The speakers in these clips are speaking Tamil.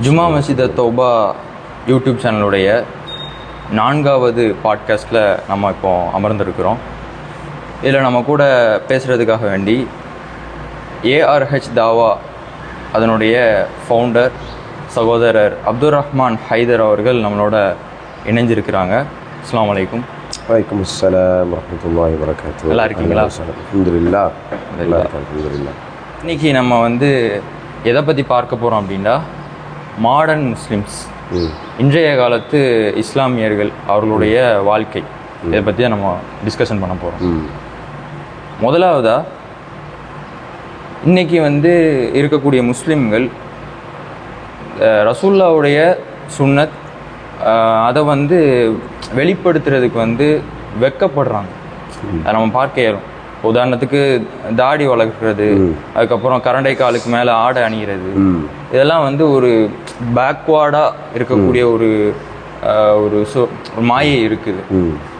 ஜுமா மஸ்ஜித் தௌபா யூடியூப் சேனலுடைய 4வது பாட்காஸ்ட்டில் நம்ம இப்போ அமர்ந்திருக்கிறோம். இதில் நம்ம கூட பேசுகிறதுக்காக வேண்டி ஏஆர்ஹெச் தாவா அதனுடைய ஃபவுண்டர் சகோதரர் அப்துல் ரஹ்மான் ஹைதர் அவர்கள் நம்மளோட இணைஞ்சிருக்கிறாங்க. அஸ்ஸலாமு அலைக்கும். வலைக்கும் அஸ்ஸலாம் வரஹ்மத்துல்லாஹி வபரகாத்துஹு. நல்லா இருக்கீங்களா? அல்ஹம்துலில்லாஹ். அல்ஹம்துலில்லாஹ். இன்றைக்கி நம்ம எதை பற்றி பார்க்க போகிறோம் அப்படின்னா, மாடர்ன் முஸ்லிம்ஸ், இன்றைய காலத்து இஸ்லாமியர்கள் அவர்களுடைய வாழ்க்கை, இதை பற்றி தான் நம்ம டிஸ்கஷன் பண்ண போகிறோம். முதலாவதா இன்றைக்கி இருக்கக்கூடிய முஸ்லிம்கள் ரசூலுல்லாவுடைய சுன்னத் அதை வெளிப்படுத்துறதுக்கு வெட்கப்படுறாங்க. அதை நம்ம பார்க்க இயலும். உதாரணத்துக்கு தாடி வளர்க்குறது, அதுக்கப்புறம் கரண்டை காலுக்கு மேலே ஆடை அணிகிறது, இதெல்லாம் ஒரு பேக்வார்டாக இருக்கக்கூடிய ஒரு மாயை இருக்குது.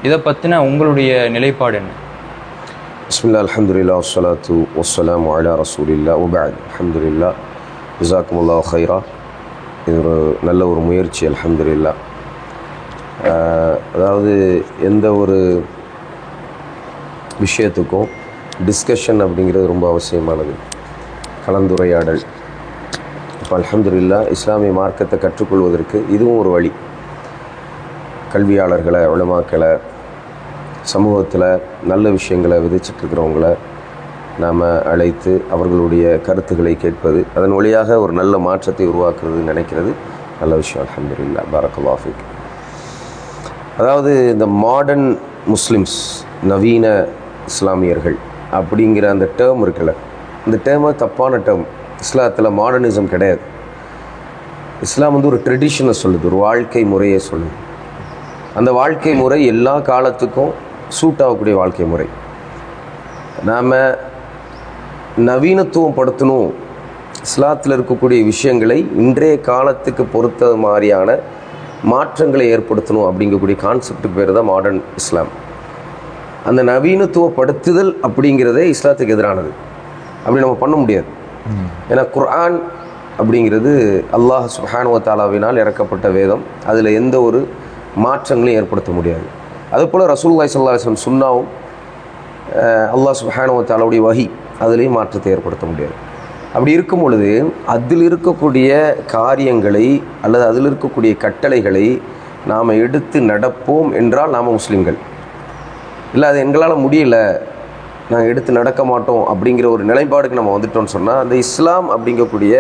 இதை பற்றின உங்களுடைய நிலைப்பாடு என்ன? பிஸ்மில்லாஹ், அல்ஹம்துலில்லாஹ், வஸ்ஸலாத்து வஸ்ஸலாமு அலா ரசூலில்லாஹ், வபஅத். அல்ஹம்துலில்லாஹ், ஜஸாக்குமுல்லாஹு கைரா. இது ஒரு நல்ல ஒரு முயற்சி, அல்ஹம்துலில்லாஹ். அதாவது எந்த ஒரு விஷயத்துக்கும் டிஸ்கஷன் அப்படிங்கிறது ரொம்ப அவசியமானது, கலந்துரையாடல். இப்போ அல்ஹம்துலில்லாஹ் இஸ்லாமிய மார்க்கத்தை கற்றுக்கொள்வதற்கு இதுவும் ஒரு வழி. கல்வியாளர்களை, உலமாக்களை, சமூகத்தில் நல்ல விஷயங்களை விதைச்சிட்ருக்கிறவங்கள நாம் அழைத்து அவர்களுடைய கருத்துக்களை கேட்பது, அதன் வழியாக ஒரு நல்ல மாற்றத்தை உருவாக்குறது நினைக்கிறது நல்ல விஷயம். அல்ஹம்துலில்லாஹ், பாரக்கல்லாஹு ஃபீக். அதாவது இந்த மாடர்ன் முஸ்லிம்ஸ், நவீன இஸ்லாமியர்கள் அப்படிங்கிற அந்த டேர்ம் இருக்குல்ல, இந்த டேர்மை தப்பான டேர்ம். இஸ்லாத்தில் மாடர்னிசம் கிடையாது. இஸ்லாம் ஒரு ட்ரெடிஷனை சொல்லுது, ஒரு வாழ்க்கை முறையை சொல்லுது. அந்த வாழ்க்கை முறை எல்லா காலத்துக்கும் சூட் ஆகக்கூடிய வாழ்க்கை முறை. நாம் நவீனத்துவம் படுத்தணும், இஸ்லாத்தில் இருக்கக்கூடிய விஷயங்களை இன்றைய காலத்துக்கு பொறுத்த மாதிரியான மாற்றங்களை ஏற்படுத்தணும் அப்படிங்கக்கூடிய கான்செப்டுக்கு பேர் தான் மாடர்ன் இஸ்லாம். அந்த நவீனத்துவப்படுத்துதல் அப்படிங்கிறதே இஸ்லாத்துக்கு எதிரானது. அப்படி நம்ம பண்ண முடியாது. ஏன்னா குர்ஆன் அப்படிங்கிறது அல்லாஹ் சுப்ஹானஹு வ தஆலாவினால் இறக்கப்பட்ட வேதம். அதில் எந்த ஒரு மாற்றங்களையும் ஏற்படுத்த முடியாது. அதுபோல் ரசூலுல்லாஹி ஸல்லல்லாஹு அலைஹி வஸல்லம் சுன்னாவும் அல்லாஹ் சுப்ஹானஹு வ தஆலாவுடைய வஹி, அதுலேயும் மாற்றத்தை ஏற்படுத்த முடியாது. அப்படி இருக்கும் பொழுது அதில் இருக்கக்கூடிய காரியங்களை அல்லது அதில் இருக்கக்கூடிய கட்டளைகளை நாம் எடுத்து நடப்போம் என்றால் நாம் முஸ்லீம்கள். இல்லை அது எங்களால் முடியல, நாங்கள் எடுத்து நடக்க மாட்டோம் அப்படிங்கிற ஒரு நிலைப்பாடுக்கு நம்ம வந்துட்டோம்னு சொன்னால், அந்த இஸ்லாம் அப்படிங்கக்கூடிய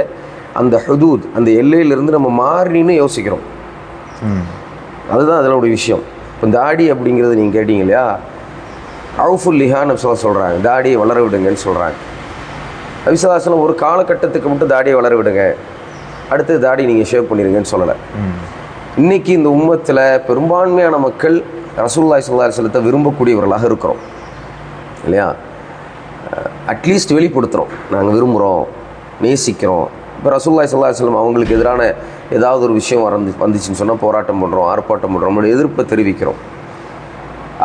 அந்த ஹுதூத், அந்த எல்லையிலிருந்து நம்ம மாறின்னு யோசிக்கிறோம். அதுதான் அதனுடைய விஷயம். இப்போ தாடி அப்படிங்கிறது நீங்கள் கேட்டீங்க இல்லையா, அவுஃபுல் லிஹான்னு சொல்கிறாங்க, தாடியை வளர விடுங்கன்னு சொல்கிறாங்க. நபி ஸல்லல்லாஹு அலைஹி வஸல்லம் ஒரு காலகட்டத்துக்கு மட்டும் தாடியை வளர விடுங்க, அடுத்து தாடி நீங்கள் ஷேவ் பண்ணிடுங்கன்னு சொல்லலை. இன்றைக்கி இந்த உம்மத்தில் பெரும்பான்மையான மக்கள் ரசூலுல்லாஹி ஸல்லல்லாஹு அலைஹி வஸல்லத்தை விரும்பக்கூடியவர்களாக இருக்கிறோம் இல்லையா? அட்லீஸ்ட் வெளிப்படுத்துகிறோம், நாங்கள் விரும்புகிறோம், நேசிக்கிறோம். இப்போ ரசூலுல்லாஹி ஸல்லல்லாஹு அலைஹி வஸல்லம் அவங்களுக்கு எதிரான ஏதாவது ஒரு விஷயம் வந்துச்சுன்னு சொன்னால் போராட்டம் பண்ணுறோம், ஆர்ப்பாட்டம் பண்ணுறோம், நம்மளுடைய எதிர்ப்பை தெரிவிக்கிறோம்.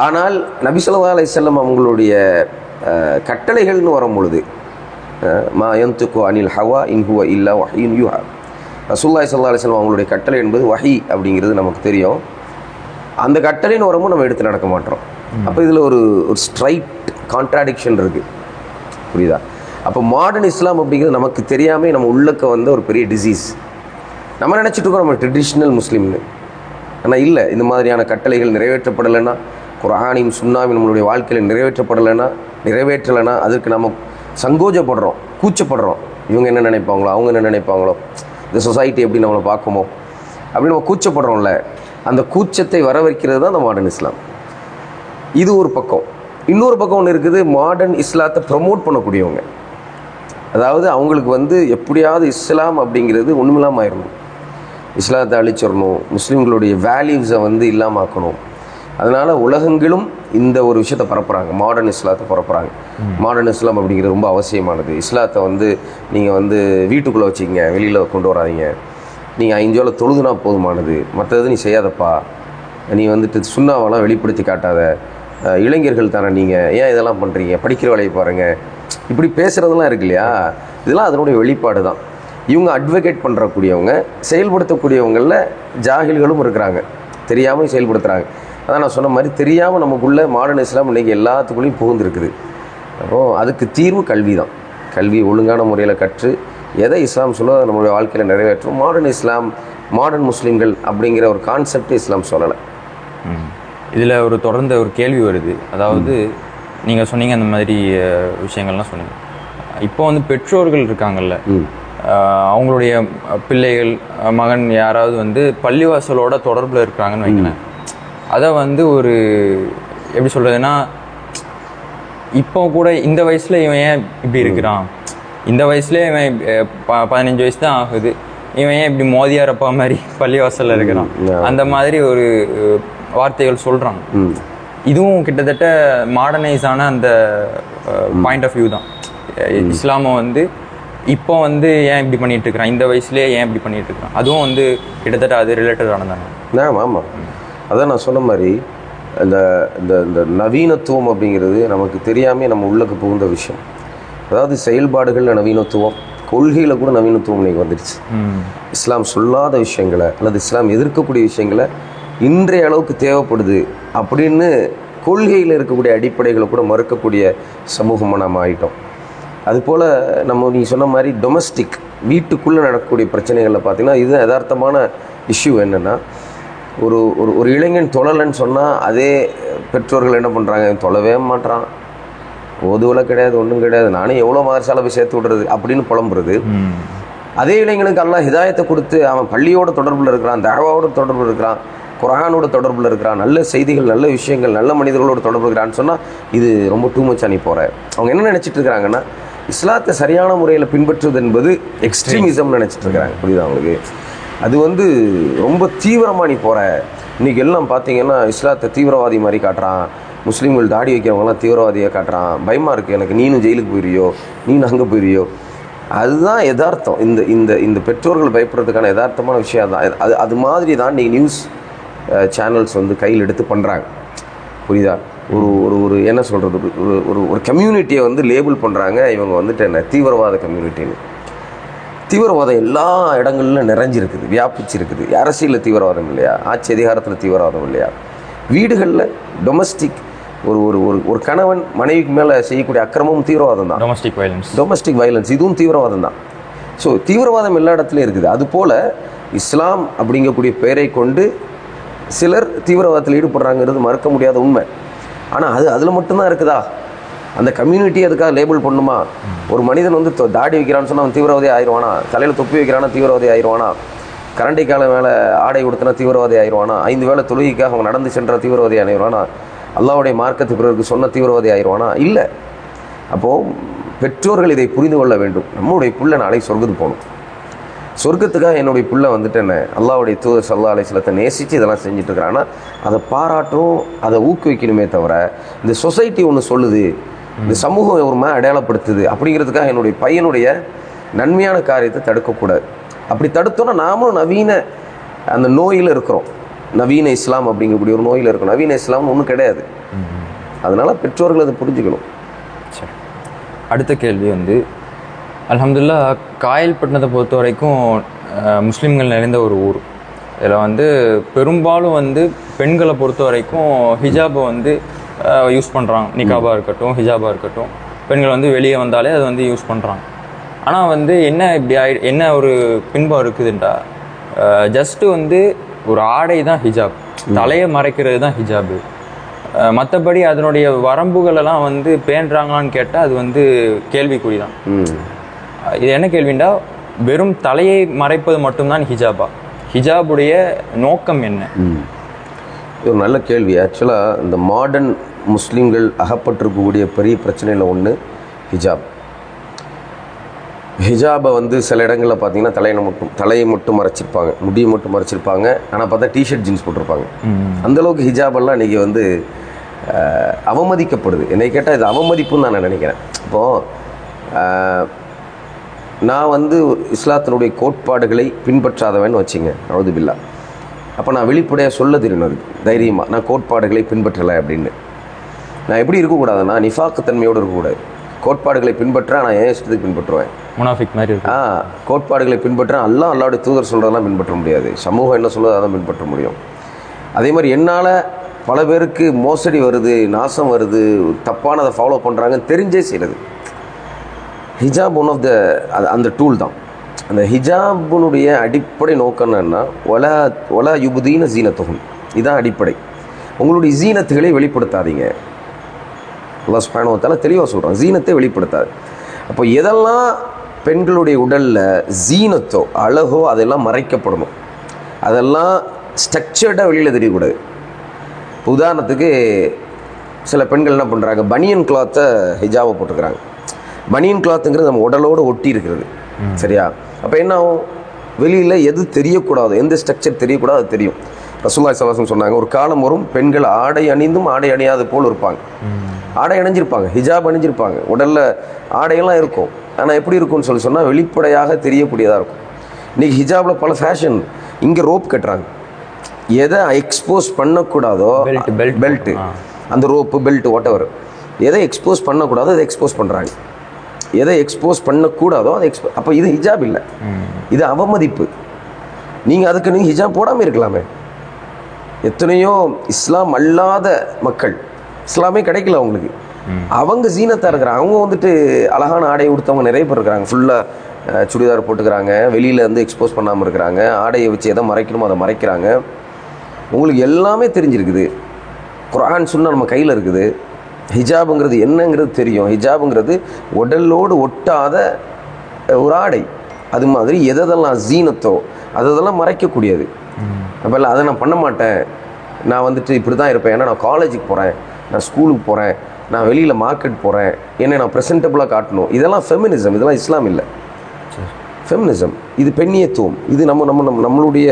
ஆனால் நபி ஸல்லல்லாஹு அலைஹி வஸல்லம் அவங்களுடைய கட்டளைகள்னு வரும்பொழுது, மா யன்துகு அனில் ஹவா இன் ஹுவ இல்லா வஹீன் யூஹா, ரசூலுல்லாஹி ஸல்லல்லாஹு அலைஹி வஸல்லம் அவங்களுடைய கட்டளை என்பது வஹி அப்படிங்கிறது நமக்கு தெரியும். அந்த கட்டளைன்னு வரும்போது நம்ம எடுத்து நடக்க மாட்டோம். அப்போ இதில் ஒரு ஸ்ட்ரைட் கான்ட்ராடிக்ஷன் இருக்குது, புரியுதா? அப்போ மாடர்ன் இஸ்லாம் அப்படிங்கிறது நமக்கு தெரியாமல் நம்ம உள்ளக்க ஒரு பெரிய டிசீஸ். நம்ம நினச்சிட்டு இருக்கோம் நம்ம ட்ரெடிஷ்னல் முஸ்லீம்னு. ஆனால் இல்லை, இந்த மாதிரியான கட்டளைகள் நிறைவேற்றப்படலைன்னா, குர்ஆனையும் சுன்னாவையும் நம்மளுடைய வாழ்க்கையில் நிறைவேற்றலைன்னா அதற்கு நம்ம சங்கோஜப்படுறோம், கூச்சப்படுறோம். இவங்க என்ன நினைப்பாங்களோ, அவங்க என்ன நினைப்பாங்களோ, இந்த சொசைட்டி எப்படி நம்மளை பார்க்குமோ அப்படின்னு நம்ம கூச்சப்படுறோம்ல. அந்த கூச்சத்தை வர வைக்கிறது தான் அந்த மாடர்ன் இஸ்லாம். இது ஒரு பக்கம். இன்னொரு பக்கம் ஒன்று இருக்குது, மாடர்ன் இஸ்லாத்தை ப்ரமோட் பண்ணக்கூடியவங்க. அதாவது அவங்களுக்கு எப்படியாவது இஸ்லாம் அப்படிங்கிறது ஒன்றுமில்லாமல் ஆயிடணும், இஸ்லாத்தை அழிச்சிடணும், முஸ்லீம்களுடைய வேல்யூஸை இல்லாமல் ஆக்கணும். அதனால் உலகங்களும் இந்த ஒரு விஷயத்தை பரப்புகிறாங்க, மாடர்ன் இஸ்லாத்தை பரப்புகிறாங்க. மாடர்ன் இஸ்லாம் அப்படிங்கிறது ரொம்ப அவசியமானது. இஸ்லாத்தை நீங்கள் வீட்டுக்குள்ளே வச்சுக்கிங்க, வெளியில் கொண்டு வராதிங்க, நீங்கள் 5 வேளை தொழுதுனா போதுமானது, மற்றது நீ செய்யாதப்பா, நீ சுன்னாவெல்லாம் வெளிப்படுத்தி காட்டாத, இளைஞர்கள் தானே நீங்கள், ஏன் இதெல்லாம் பண்ணுறீங்க, படிக்கிற வேலையை பாருங்கள், இப்படி பேசுகிறதெல்லாம் இருக்கு இல்லையா? இதெல்லாம் அதனுடைய வெளிப்பாடு தான். இவங்க அட்வொகேட் பண்ணுறக்கூடியவங்க, செயல்படுத்தக்கூடியவங்களில் ஜாகில்களும் இருக்கிறாங்க, தெரியாமல் செயல்படுத்துகிறாங்க. அதான் நான் சொன்ன மாதிரி தெரியாமல் நமக்குள்ளே மாடர்ன் இஸ்லாம் இன்றைக்கி எல்லாத்துக்குள்ளேயும் புகுந்துருக்குது. அப்போது அதுக்கு தீர்வு கல்வி தான். கல்வி ஒழுங்கான முறையில் கற்று எதை இஸ்லாம் சொல்ல அதை நம்மளுடைய வாழ்க்கையில் நிறைவேற்றும். மாடர்ன் இஸ்லாம், மாடர்ன் முஸ்லீம்கள் அப்படிங்கிற ஒரு கான்செப்ட் இஸ்லாம் சொல்லலை. இதில் ஒரு தொடர்ந்த ஒரு கேள்வி வருது. அதாவது நீங்கள் சொன்னீங்க அந்த மாதிரி விஷயங்கள்லாம் சொன்னீங்க. இப்போ வந்து பெற்றோர்கள் இருக்காங்கல்ல, அவங்களுடைய பிள்ளைகள், மகன் யாராவது வந்து பள்ளிவாசலோட தொடர்பில் இருக்கிறாங்கன்னு வைக்கிறேன். அதை வந்து ஒரு எப்படி சொல்கிறதுன்னா, இப்போ கூட இந்த வயசில் இவன் ஏன் இப்படி இருக்கிறான், இந்த வயசுலேயே இவன் 15 வயசு தான் ஆகுது, இவன் ஏன் இப்படி மோதியாரப்பா மாதிரி பள்ளிவாசலில் இருக்கிறான், அந்த மாதிரி ஒரு வார்த்தைகள் சொல்கிறாங்க. இதுவும் கிட்டத்தட்ட மாடர்னைஸான அந்த பாயிண்ட் ஆஃப் வியூ தான். இஸ்லாமை வந்து இப்போ வந்து ஏன் இப்படி பண்ணிட்டு இருக்கிறான், இந்த வயசுலேயே ஏன் இப்படி பண்ணிட்டு இருக்கிறான், அதுவும் வந்து கிட்டத்தட்ட அது ரிலேட்டடானதானே. ஆமாம், அதான் நான் சொன்ன மாதிரி இந்த இந்த இந்த நவீனத்துவம் அப்படிங்கிறது நமக்கு தெரியாமல் நம்ம உள்ளுக்கு புகுந்த விஷயம். அதாவது செயல்பாடுகளில் நவீனத்துவம், கொள்கையில் கூட நவீனத்துவம் இன்றைக்கி வந்துடுச்சு. இஸ்லாம் சொல்லாத விஷயங்களை அல்லது இஸ்லாம் எதிர்க்கக்கூடிய விஷயங்களை இன்றைய அளவுக்கு தேவைப்படுது அப்படின்னு கொள்கையில் இருக்கக்கூடிய அடிப்படைகளை கூட மறுக்கக்கூடிய சமூகமாக நம்ம ஆகிட்டோம். அதுபோல் நம்ம நீ சொன்ன மாதிரி டொமஸ்டிக் வீட்டுக்குள்ளே நடக்கக்கூடிய பிரச்சனைகளில் பார்த்திங்கன்னா இது யதார்த்தமான இஷ்யூ. என்னென்னா ஒரு ஒரு ஒரு இளைஞன் தொழலைன்னு சொன்னால் அதே பெற்றோர்கள் என்ன பண்ணுறாங்க, தொழவே மாட்டான், ஓதுவலை கிடையாது, ஒன்றும் கிடையாது, நானே எவ்வளோ மதரசால போய் சேர்த்து விடுறது அப்படின்னு புலம்புறது. அதே இளைஞனுக்கு அல்லாஹ் ஹிதாயத்தை கொடுத்து அவன் பள்ளியோட தொடர்பில் இருக்கிறான், தஅவாவோட தொடர்பில் இருக்கிறான், குர்ஆனோட தொடர்பில் இருக்கிறான், நல்ல செய்திகள், நல்ல விஷயங்கள், நல்ல மனிதர்களோட தொடர்பு இருக்கிறான்னு சொன்னால் இது ரொம்ப டூ மச்சாக நீ போகிற. அவங்க என்ன நினச்சிட்டு இருக்கிறாங்கன்னா, இஸ்லாத்தை சரியான முறையில் பின்பற்றுவது என்பது எக்ஸ்ட்ரீமிசம் நினச்சிட்டு இருக்கிறாங்க. புரியுது அவங்களுக்கு? அது வந்து ரொம்ப தீவிரமாக நீ போகிற. இன்றைக்கி எல்லாம் பார்த்தீங்கன்னா இஸ்லாத்தை தீவிரவாதி மாதிரி காட்டுறான், முஸ்லீம்கள் தாடி வைக்கிறவங்கலாம் தீவிரவாதியை காட்டுறான், பயமாக இருக்குது எனக்கு, நீனும் ஜெயிலுக்கு போயிடுறியோ, நீனும் அங்கே போயிடுறியோ. அதுதான் யதார்த்தம். இந்த இந்த இந்த பெற்றோர்கள் பயப்படுறதுக்கான யதார்த்தமான விஷயம் தான். அது மாதிரி தான் நீங்கள் நியூஸ் சேனல்ஸ் வந்து கையில் எடுத்து பண்ணுறாங்க. புரியுதா? ஒரு ஒரு ஒரு என்ன சொல்கிறது, ஒரு ஒரு ஒரு கம்யூனிட்டியை வந்து லேபிள் பண்ணுறாங்க. இவங்க வந்துட்டு என்ன தீவிரவாத கம்யூனிட்டின்னு. தீவிரவாதம் எல்லா இடங்களிலும் நிறைஞ்சிருக்குது, வியாபிச்சிருக்குது. அரசியலில் தீவிரவாதம் இல்லையா, ஆட்சி அதிகாரத்தில் தீவிரவாதம் இல்லையா, வீடுகளில் டொமஸ்டிக் ஒரு ஒரு ஒரு கணவன் மனைவிக்கு மேலே செய்யக்கூடிய அக்கிரமும் தீவிரவாதம் தான். டொமஸ்டிக் வயலன்ஸ் இதுவும் தீவிரவாதம் தான். ஸோ தீவிரவாதம் எல்லா இடத்துலையும் இருக்குது. அதுபோல் இஸ்லாம் அப்படிங்கக்கூடிய பெயரை கொண்டு சிலர் தீவிரவாதத்தில் ஈடுபடுறாங்கிறது மறுக்க முடியாத உண்மை. ஆனால் அதில் மட்டும்தான் இருக்குதா? அந்த கம்யூனிட்டி அதுக்காக லேபிள் பண்ணுமா? ஒரு மனிதன் வந்து தாடி வைக்கிறான்னு சொன்னால் அவன் தீவிரவாதி ஆயிடுவானா? தலையில் தொப்பி வைக்கிறானா தீவிரவாதி ஆயிடுவானா? கரண்டைக்கால மேலே ஆடை கொடுத்தனா தீவிரவாதி ஆயிடுவானா? 5 வேளை தொழுகைக்காக அவன் நடந்து சென்ற தீவிரவாதி ஆயிடுவானா? அல்லாஹ்வுடைய மார்க்கத்து பிறருக்கு சொன்ன தீவிரவாதி ஆயிடுவானா? இல்லை. அப்போது பெற்றோர்கள் இதை புரிந்து கொள்ள வேண்டும். நம்முடைய பிள்ளை நாளை சொர்க்கத்துக்கு போகணும். சொர்க்கத்துக்காக என்னுடைய பிள்ளை வந்துட்டு என்ன அல்லாஹ்வுடைய தூதர் ஸல்லல்லாஹு அலைஹி வஸல்லம் நேசித்து இதெல்லாம் செஞ்சுட்டு இருக்கிறான்னா அதை பாராட்டும், அதை ஊக்குவிக்கணுமே தவிர இந்த சொசைட்டி ஒன்று சொல்லுது, இந்த சமூகம் ஒரு மாதிரி அடையாளப்படுத்துது அப்படிங்கிறதுக்காக என்னுடைய பையனுடைய நன்மையான காரியத்தை தடுக்கக்கூடாது. அப்படி தடுத்தோன்னா நாமும் நவீன அந்த நோயில் இருக்கிறோம். நவீன இஸ்லாம் அப்படிங்கக்கூடிய ஒரு நோயில் இருக்கும். நவீன இஸ்லாம் ஒன்றும் கிடையாது. அதனால் பெற்றோர்கள் அதை புரிஞ்சுக்கணும். சரி, அடுத்த கேள்வி வந்து அல்ஹம்துலில்லாஹ் காயல்பட்டினத்தை பொறுத்த வரைக்கும் முஸ்லீம்கள் நிறைந்த ஒரு ஊர். இதில் வந்து பெரும்பாலும் வந்து பெண்களை பொறுத்த வரைக்கும் ஹிஜாபை வந்து யூஸ் பண்ணுறாங்க. நிகாபாக இருக்கட்டும், ஹிஜாபாக இருக்கட்டும், பெண்கள் வந்து வெளியே வந்தாலே அதை வந்து யூஸ் பண்ணுறாங்க. ஆனால் வந்து என்ன ஒரு பின்பம் இருக்குதுன்றா, ஜஸ்ட்டு வந்து ஒரு ஆடை தான் ஹிஜாப், தலையை மறைக்கிறது தான் ஹிஜாபு. மற்றபடி அதனுடைய வரம்புகளெல்லாம் வந்து பேணுறாங்களான்னு கேட்டால் அது வந்து கேள்விக்குறி தான். இது என்ன கேள்விண்டா, வெறும் தலையை மறைப்பது மட்டும்தான் ஹிஜாபா? ஹிஜாபுடைய நோக்கம் என்ன? இது ஒரு நல்ல கேள்வி. ஆக்சுவலாக இந்த மாடர்ன் முஸ்லீம்கள் அகப்பட்டிருக்கக்கூடிய பெரிய பிரச்சனையில் ஒன்று ஹிஜாப். ஹிஜாபை வந்து சில இடங்களில் பார்த்தீங்கன்னா தலையை மட்டும் மறைச்சிருப்பாங்க, முடியை மட்டும் மறைச்சிருப்பாங்க. ஆனால் பார்த்தா டிஷர்ட் ஜீன்ஸ் போட்டிருப்பாங்க. அந்தளவுக்கு ஹிஜாபெல்லாம் இன்றைக்கி வந்து அவமதிக்கப்படுது. என்னை கேட்டால் இது அவமதிப்புன்னு நான் நினைக்கிறேன். இப்போது நான் வந்து இஸ்லாத்தினுடைய கோட்பாடுகளை பின்பற்றாதவன்னு வச்சுங்க, அவுதுபில்லா. அப்போ நான் வெளிப்படையாக சொல்ல தெரியணும், அதுக்கு தைரியமாக நான் கோட்பாடுகளை பின்பற்றலை அப்படின்னு. நான் எப்படி இருக்கக்கூடாதுன்னா நிஃபாக்கு தன்மையோடு இருக்கக்கூடாது. கோட்பாடுகளை பின்பற்றேன், நான் என் இஷ்டத்துக்கு பின்பற்றுவேன். முனாஃபிக் மாதிரி இருக்கு. கோட்பாடுகளை பின்பற்றேன், அல்லாஹ்வுடைய தூதர் சொல்கிறதெல்லாம் பின்பற்ற முடியாது. சமூகம் என்ன சொல்லுதோ அதான் பின்பற்ற முடியும். அதே மாதிரி என்னால் பல பேருக்கு மோசடி வருது, நாசம் வருது, தப்பானதை ஃபாலோ பண்ணுறாங்கன்னு தெரிஞ்சே செய்கிறது. ஹிஜாப் ஒன் ஆஃப் த அந்த டூல் தான். அந்த ஹிஜாபுனுடைய அடிப்படை நோக்கம் என்னன்னா ஒலா யுபுதீன ஜீனத்துகும், இதுதான் அடிப்படை. உங்களுடைய ஜீனத்துகளை வெளிப்படுத்தாதீங்க. அல்லாஹ் சுப்ஹானஹு வ தஆலா தெளிவாக சொல்கிறான், ஜீனத்தை வெளிப்படுத்தாது. அப்போ எதெல்லாம் பெண்களுடைய உடலில் ஜீனத்தோ அழகோ அதெல்லாம் மறைக்கப்படணும், அதெல்லாம் ஸ்ட்ரக்சர்டாக வெளியில் தெரியக்கூடாது. இப்போ உதாரணத்துக்கு சில பெண்கள் என்ன பண்ணுறாங்க, பனியன் கிளாத்தை ஹிஜாபை போட்டுக்கிறாங்க. பனியன் கிளாத்துங்கிறது நம்ம உடலோடு ஒட்டி இருக்கிறது, சரியா? அப்போ என்ன ஆகும், வெளியில் எது தெரியக்கூடாது, எந்த ஸ்ட்ரக்சர் தெரியக்கூடாது அது தெரியும். ரசூலுல்லாஹி ஸல்லல்லாஹு அலைஹி வஸல்லம் சொன்னாங்க, ஒரு காலம் வரும் பெண்கள் ஆடை அணிந்தும் ஆடை அணியாது போல் இருப்பாங்க. ஆடை அணிஞ்சிருப்பாங்க, ஹிஜாப் அணிஞ்சிருப்பாங்க, உடலில் ஆடையெல்லாம் இருக்கும், ஆனால் எப்படி இருக்கும்னு சொன்னால் வெளிப்படையாக தெரியக்கூடியதாக இருக்கும். இன்றைக்கி ஹிஜாபில் பல ஃபேஷன். இங்கே ரோப் கட்டுறாங்க, எதை எக்ஸ்போஸ் பண்ணக்கூடாதோ பெல்ட்டு, அந்த ரோப்பு பெல்ட்டு வாட்டவர், எதை எக்ஸ்போஸ் பண்ணக்கூடாதோ அதை எக்ஸ்போஸ் பண்ணுறாங்க, எதை எக்ஸ்போஸ் பண்ணக்கூடாதோ அதை அப்போ இது ஹிஜாப் இல்லை, இது அவமதிப்பு. நீங்கள் ஹிஜாப் போடாமல் இருக்கலாமே. எத்தனையோ இஸ்லாம் அல்லாத மக்கள், இஸ்லாமே கிடைக்கல அவங்களுக்கு, அவங்க ஜீனத்தாக இருக்கிறாங்க. அவங்க வந்துட்டு அழகான ஆடையை கொடுத்தவங்க நிறைய பேர் இருக்கிறாங்க. ஃபுல்லாக சுடிதார் போட்டுக்கிறாங்க, வெளியில் வந்து எக்ஸ்போஸ் பண்ணாமல் இருக்கிறாங்க, ஆடையை வச்சு எதை மறைக்கணுமோ அதை மறைக்கிறாங்க. உங்களுக்கு எல்லாமே தெரிஞ்சிருக்குது, குர்ஆன் சுன்னா நம்ம கையில் இருக்குது. ஹிஜாபுங்கிறது என்னங்கிறது தெரியும். ஹிஜாபுங்கிறது உடலோடு ஒட்டாத ஒரு ஆடை. அது மாதிரி எதெல்லாம் ஜீனத்தோ அதெல்லாம் மறைக்கக்கூடியது. அப்போ இல்லை அதை நான் பண்ண மாட்டேன், நான் வந்துட்டு இப்படி தான் இருப்பேன், ஏன்னா நான் காலேஜுக்கு போகிறேன், நான் ஸ்கூலுக்கு போகிறேன், நான் வெளியில் மார்க்கெட் போகிறேன், என்னை நான் ப்ரெசென்டபுளாக காட்டணும். இதெல்லாம் ஃபெமினிசம், இதெல்லாம் இஸ்லாம் இல்லை. ஃபெமினிசம் இது பெண்ணியத்துவம். இது நம்மளுடைய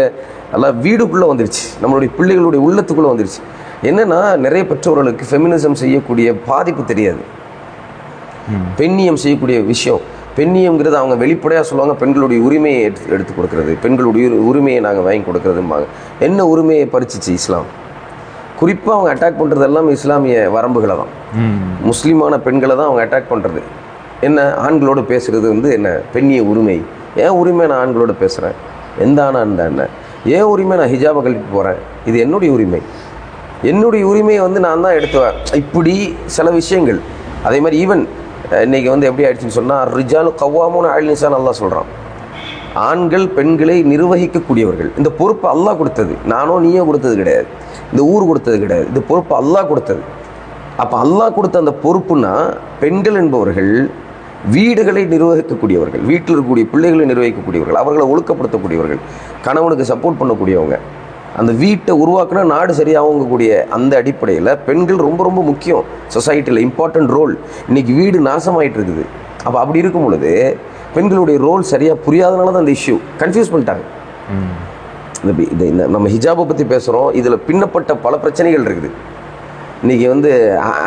எல்லாம் வீடுக்குள்ளே வந்துருச்சு, நம்மளுடைய பிள்ளைகளுடைய உள்ளத்துக்குள்ளே வந்துருச்சு. என்னென்னா நிறைய பெற்றோர்களுக்கு ஃபெமினிசம் செய்யக்கூடிய பாதிப்பு தெரியாது. பெண்ணியம் செய்யக்கூடிய விஷயம், பெண்ணியம்ங்கிறது அவங்க வெளிப்படையாக சொல்லுவாங்க, பெண்களுடைய உரிமையை எடுத்து கொடுக்கறது, பெண்களுடைய உரிமையை நாங்கள் வாங்கி கொடுக்குறதும்பாங்க. என்ன உரிமையை பறிச்சிச்சு இஸ்லாம்? குறிப்பாக அவங்க அட்டாக் பண்ணுறது எல்லாமே இஸ்லாமிய வரம்புகளை தான், முஸ்லீமான பெண்களை தான் அவங்க அட்டாக் பண்ணுறது. என்ன, ஆண்களோடு பேசுகிறது வந்து என்ன பெண்ணிய உரிமை. ஏன் உரிமை நான் ஆண்களோடு பேசுகிறேன், எந்த ஆணா இருந்தா என்ன, ஏன் உரிமை நான் ஹிஜாபை கழட்டி போகிறேன், இது என்னுடைய உரிமை, என்னுடைய உரிமையை வந்து நான் தான் எடுத்துவேன். இப்படி சில விஷயங்கள். அதே மாதிரி ஈவன் இன்றைக்கி வந்து எப்படி ஆயிடுச்சுன்னு சொன்னால், ரிஜாலு கவ்வாமூன அலல் நிஸா அல்லாஹ் சொல்கிறான். ஆண்கள் பெண்களை நிர்வகிக்கக்கூடியவர்கள். இந்த பொறுப்பு அல்லாஹ் கொடுத்தது, நானோ நீயோ கொடுத்தது கிடையாது, இந்த ஊர் கொடுத்தது கிடையாது, இந்த பொறுப்பு அல்லாஹ் கொடுத்தது. அப்போ அல்லாஹ் கொடுத்த அந்த பொறுப்புனா, பெண்கள் என்பவர்கள் வீடுகளை நிர்வகிக்கக்கூடியவர்கள், வீட்டில் இருக்கக்கூடிய பிள்ளைகளை நிர்வகிக்கக்கூடியவர்கள், அவர்களை ஒழுக்கப்படுத்தக்கூடியவர்கள், கணவனுக்கு சப்போர்ட் பண்ணக்கூடியவங்க, அந்த வீட்டை உருவாக்குனா நாடு சரியாகக்கூடிய அந்த அடிப்படையில் பெண்கள் ரொம்ப ரொம்ப முக்கியம் சொசைட்டியில், இம்பார்ட்டன்ட் ரோல். இன்றைக்கி வீடு நாசமாயிட்டு இருக்குது. அப்போ அப்படி இருக்கும் பொழுது பெண்களுடைய ரோல் சரியாக புரியாதனால தான் அந்த இஷ்யூ கன்ஃபியூஸ் பண்ணிட்டாங்க. இந்த நம்ம ஹிஜாபை பற்றி பேசுகிறோம், இதில் பின்னப்பட்ட பல பிரச்சனைகள் இருக்குது. இன்றைக்கி வந்து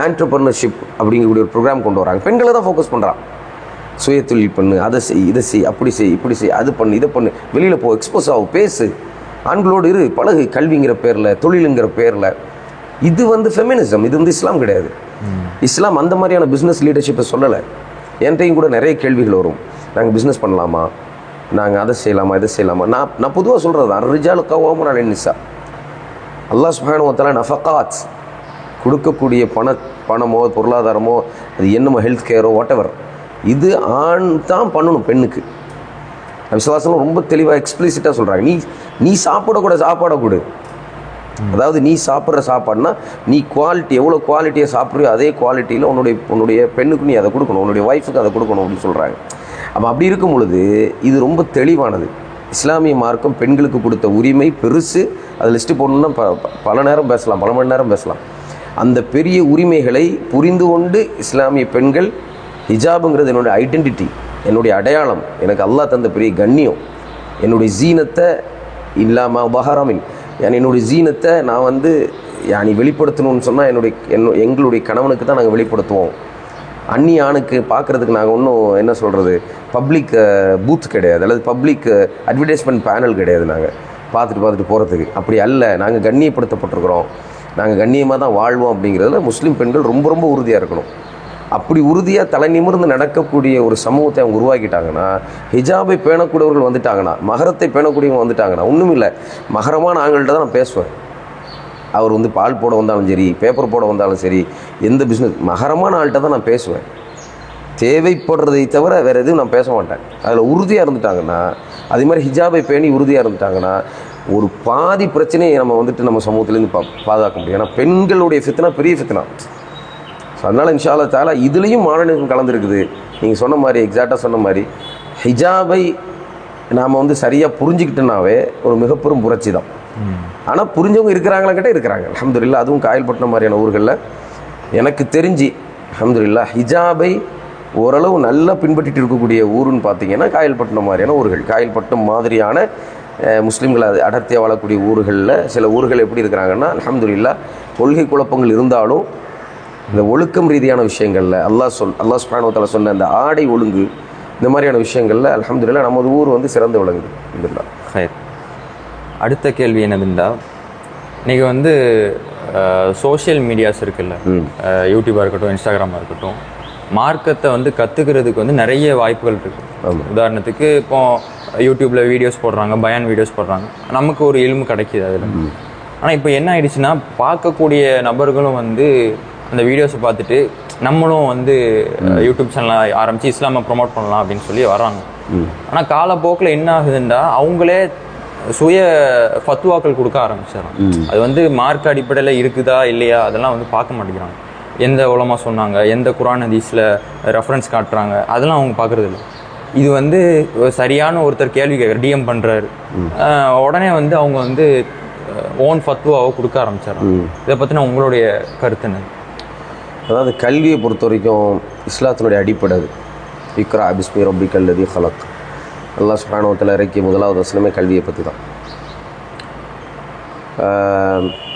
ஆண்டர்பிரினர்ஷிப் அப்படிங்கக்கூடிய ஒரு ப்ரோக்ராம் கொண்டு வராங்க, பெண்களை தான் ஃபோக்கஸ் பண்ணுறான். சுய தொழில் பண்ணு, அதை செய், இதை செய், அப்படி செய், இப்படி செய், அது பண்ணு, இதை பண்ணு, வெளியில் போ, எக்ஸ்போஸ் ஆகும், பேசு, ஆண்களோடு இரு, பழகு, கல்விங்கிற பேரில், தொழிலுங்கிற பேரில். இது வந்து ஃபெமினிசம், இது வந்து இஸ்லாம் கிடையாது. இஸ்லாம் அந்த மாதிரியான பிஸ்னஸ் லீடர்ஷிப்பை சொல்லலை. என்கிட்டையும் கூட நிறைய கேள்விகள் வரும், நாங்கள் பிஸ்னஸ் பண்ணலாமா, நாங்கள் அதை செய்யலாமா, இதை செய்யலாமா. நான் பொதுவாக சொல்கிறது தான், ரிஜாலு கவ்வாமூன அலல் நிஸா. அல்லாஹ் சுப்ஹானஹு வ தஆலா நஃபகாத் கொடுக்கக்கூடிய பணமோ பொருளாதாரமோ, அது என்னமோ ஹெல்த் கேரோ வாட்டெவர், இது ஆண் தான் பண்ணணும் பெண்ணுக்கு. விசுவாசம் ரொம்ப தெளிவாக எக்ஸ்பிளிசிட்டாக சொல்கிறாங்க. நீ சாப்பிடக்கூட சாப்பாடை கொடு, அதாவது நீ சாப்பிட்ற சாப்பாடுனா நீ குவாலிட்டி, எவ்வளோ குவாலிட்டியை சாப்பிட்றியோ அதே குவாலிட்டியில் உன்னுடைய பெண்ணுக்கு நீ அதை கொடுக்கணும், உன்னுடைய ஒய்ஃபுக்கு அதை கொடுக்கணும் அப்படின்னு சொல்கிறாங்க. அப்போ அப்படி இருக்கும் பொழுது இது ரொம்ப தெளிவானது. இஸ்லாமிய மார்க்கம் பெண்களுக்கு கொடுத்த உரிமை பெருசு. அது லிஸ்ட்டு போடணுன்னா பல நேரம் பேசலாம், பல மணி நேரம் பேசலாம். அந்த பெரிய உரிமைகளை புரிந்து கொண்டு இஸ்லாமிய பெண்கள், ஹிஜாபுங்கிறது என்னுடைய ஐடென்டிட்டி, என்னுடைய அடையாளம், எனக்கு அல்லாஹ் தந்த பெரிய கண்ணியம், என்னுடைய ஜீனத்தை இல்லாமல் பஹராமின், என்னுடைய ஜீனத்தை நான் வந்து வெளிப்படுத்தணும்னு சொன்னால் எங்களுடைய கணவனுக்கு தான் நாங்கள் வெளிப்படுத்துவோம். அந்நிய ஆணுக்கு பார்க்குறதுக்கு நாங்கள் ஒன்றும் என்ன சொல்கிறது, பப்ளிக் பூத் கிடையாது, அல்லது பப்ளிக் அட்வர்டைஸ்மெண்ட் பேனல் கிடையாது. நாங்கள் பார்த்துட்டு போகிறதுக்கு அப்படி அல்ல. நாங்கள் கண்ணியப்படுத்தப்பட்டிருக்கிறோம், நாங்கள் கண்ணியமாக தான் வாழ்வோம். அப்படிங்கிறதுல முஸ்லீம் பெண்கள் ரொம்ப ரொம்ப உறுதியாக இருக்கணும். அப்படி உறுதியாக தலை நிமிர்ந்து நடக்கக்கூடிய ஒரு சமூகத்தை அவங்க உருவாக்கிட்டாங்கன்னா, ஹிஜாபை பேணக்கூடியவர்கள் வந்துட்டாங்கன்னா, மகரத்தை பேணக்கூடியவங்க வந்துட்டாங்கன்னா, ஒன்றும் இல்லை, மகரமான ஆண்கள்கிட்ட தான் நான் பேசுவேன். அவர் வந்து பால் போட வந்தாலும் சரி, பேப்பர் போட வந்தாலும் சரி, எந்த பிஸ்னஸ் மகரமான ஆள்கிட்ட தான் நான் பேசுவேன். தேவைப்படுறதை தவிர வேறு எதுவும் நான் பேச மாட்டேன். அதில் உறுதியாக இருந்துட்டாங்கன்னா, அதே மாதிரி ஹிஜாபை பேணி உறுதியாக இருந்துட்டாங்கன்னா, ஒரு பாதி பிரச்சனையை நம்ம வந்துட்டு நம்ம சமூகத்திலேருந்து பாதுகாக்க முடியும். ஏன்னா பெண்களுடைய ஃபித்னா பெரிய ஃபித்னா. ஸோ அதனால் இன்ஷா அல்லாஹ் தஆலா இதுலேயும் மாடர்னிசம் கலந்துருக்குது. நீங்கள் சொன்ன மாதிரி, எக்ஸாக்டாக சொன்ன மாதிரி, ஹிஜாபை நாம் வந்து சரியாக புரிஞ்சுக்கிட்டோன்னாவே ஒரு மிகப்பெரும் புரட்சி தான். ஆனால் புரிஞ்சவங்க இருக்கிறாங்களா கிட்டே இருக்கிறாங்க, அல்ஹம்துலில்லாஹ். அதுவும் காயல்பட்டினம் மாதிரியான ஊர்களில் எனக்கு தெரிஞ்சு அல்ஹம்துலில்லாஹ் ஹிஜாபை ஓரளவு நல்லா பின்பற்றிட்டு இருக்கக்கூடிய ஊருன்னு பார்த்தீங்கன்னா காயல்பட்டினம் மாதிரியான ஊர்கள். காயல்பட்டினம் மாதிரியான முஸ்லீம்கள் அடர்த்தியாக வாழக்கூடிய ஊர்களில் சில ஊர்கள் எப்படி இருக்கிறாங்கன்னா, அல்ஹம்துலில்லாஹ் கொள்கை குழப்பங்கள் இருந்தாலும் இந்த ஒழுக்கம் ரீதியான விஷயங்களில் அல்லாஹ் சுப்ஹானஹு வ தஆலா சொன்ன அந்த ஆடை ஒழுங்கு, இந்த மாதிரியான விஷயங்களில் அல்ஹம்துலில்லாஹ் நமது ஊர் வந்து சிறந்து விளங்குது. அல்ஹம்துலில்லாஹ். அடுத்த கேள்வி என்னதுண்டா, இன்றைக்கி வந்து சோஷியல் மீடியாஸ் இருக்குல்ல, யூடியூபாக இருக்கட்டும், இன்ஸ்டாகிராமாக இருக்கட்டும், மார்க்கத்தை வந்து கற்றுக்கிறதுக்கு வந்து நிறைய வாய்ப்புகள் இருக்குது. உதாரணத்துக்கு இப்போ யூடியூப்பில் வீடியோஸ் போடுறாங்க, பயான் வீடியோஸ் போடுறாங்க, நமக்கு ஒரு இல்மு கிடைக்கிது அதில். ஆனால் இப்போ என்ன ஆயிடுச்சுன்னா, பார்க்கக்கூடிய நபர்களும் வந்து அந்த வீடியோஸை பார்த்துட்டு நம்மளும் வந்து யூடியூப் சேனலை ஆரம்பித்து இஸ்லாமை ப்ரொமோட் பண்ணலாம் அப்படின்னு சொல்லி வராங்க. ஆனால் காலப்போக்கில் என்ன ஆகுதுன்னா, அவங்களே சுய ஃபத்வாக்கள் கொடுக்க ஆரம்பிச்சிடறாங்க. அது வந்து மார்க் அடிப்படையில் இருக்குதா இல்லையா அதெல்லாம் வந்து பார்க்க மாட்டேங்கிறாங்க. எந்த உலமா சொன்னாங்க, எந்த குர்ஆன் ஹதீஸில் ரெஃபரன்ஸ் காட்டுறாங்க, அதெல்லாம் அவங்க பார்க்குறது இல்லை. இது வந்து சரியான ஒருத்தர் கேள்வி கேட்குற டிஎம் பண்ணுறாரு, உடனே வந்து அவங்க வந்து ஓன் ஃபத்வாவை கொடுக்க ஆரம்பிச்சிடறாங்க. இதை பற்றின உங்களுடைய கருத்து என்ன? அதாவது கல்வியை பொறுத்த வரைக்கும் இஸ்லாத்தினுடைய அடிப்படை அது. இக்ரா பிஸ்மி ரப்பிக்கல் லதீ ஹலக். அல்லாஹ் சுப்ஹானஹு வ தஆலா இறக்கிய முதலாவது வசனமே கல்வியை பற்றி தான்.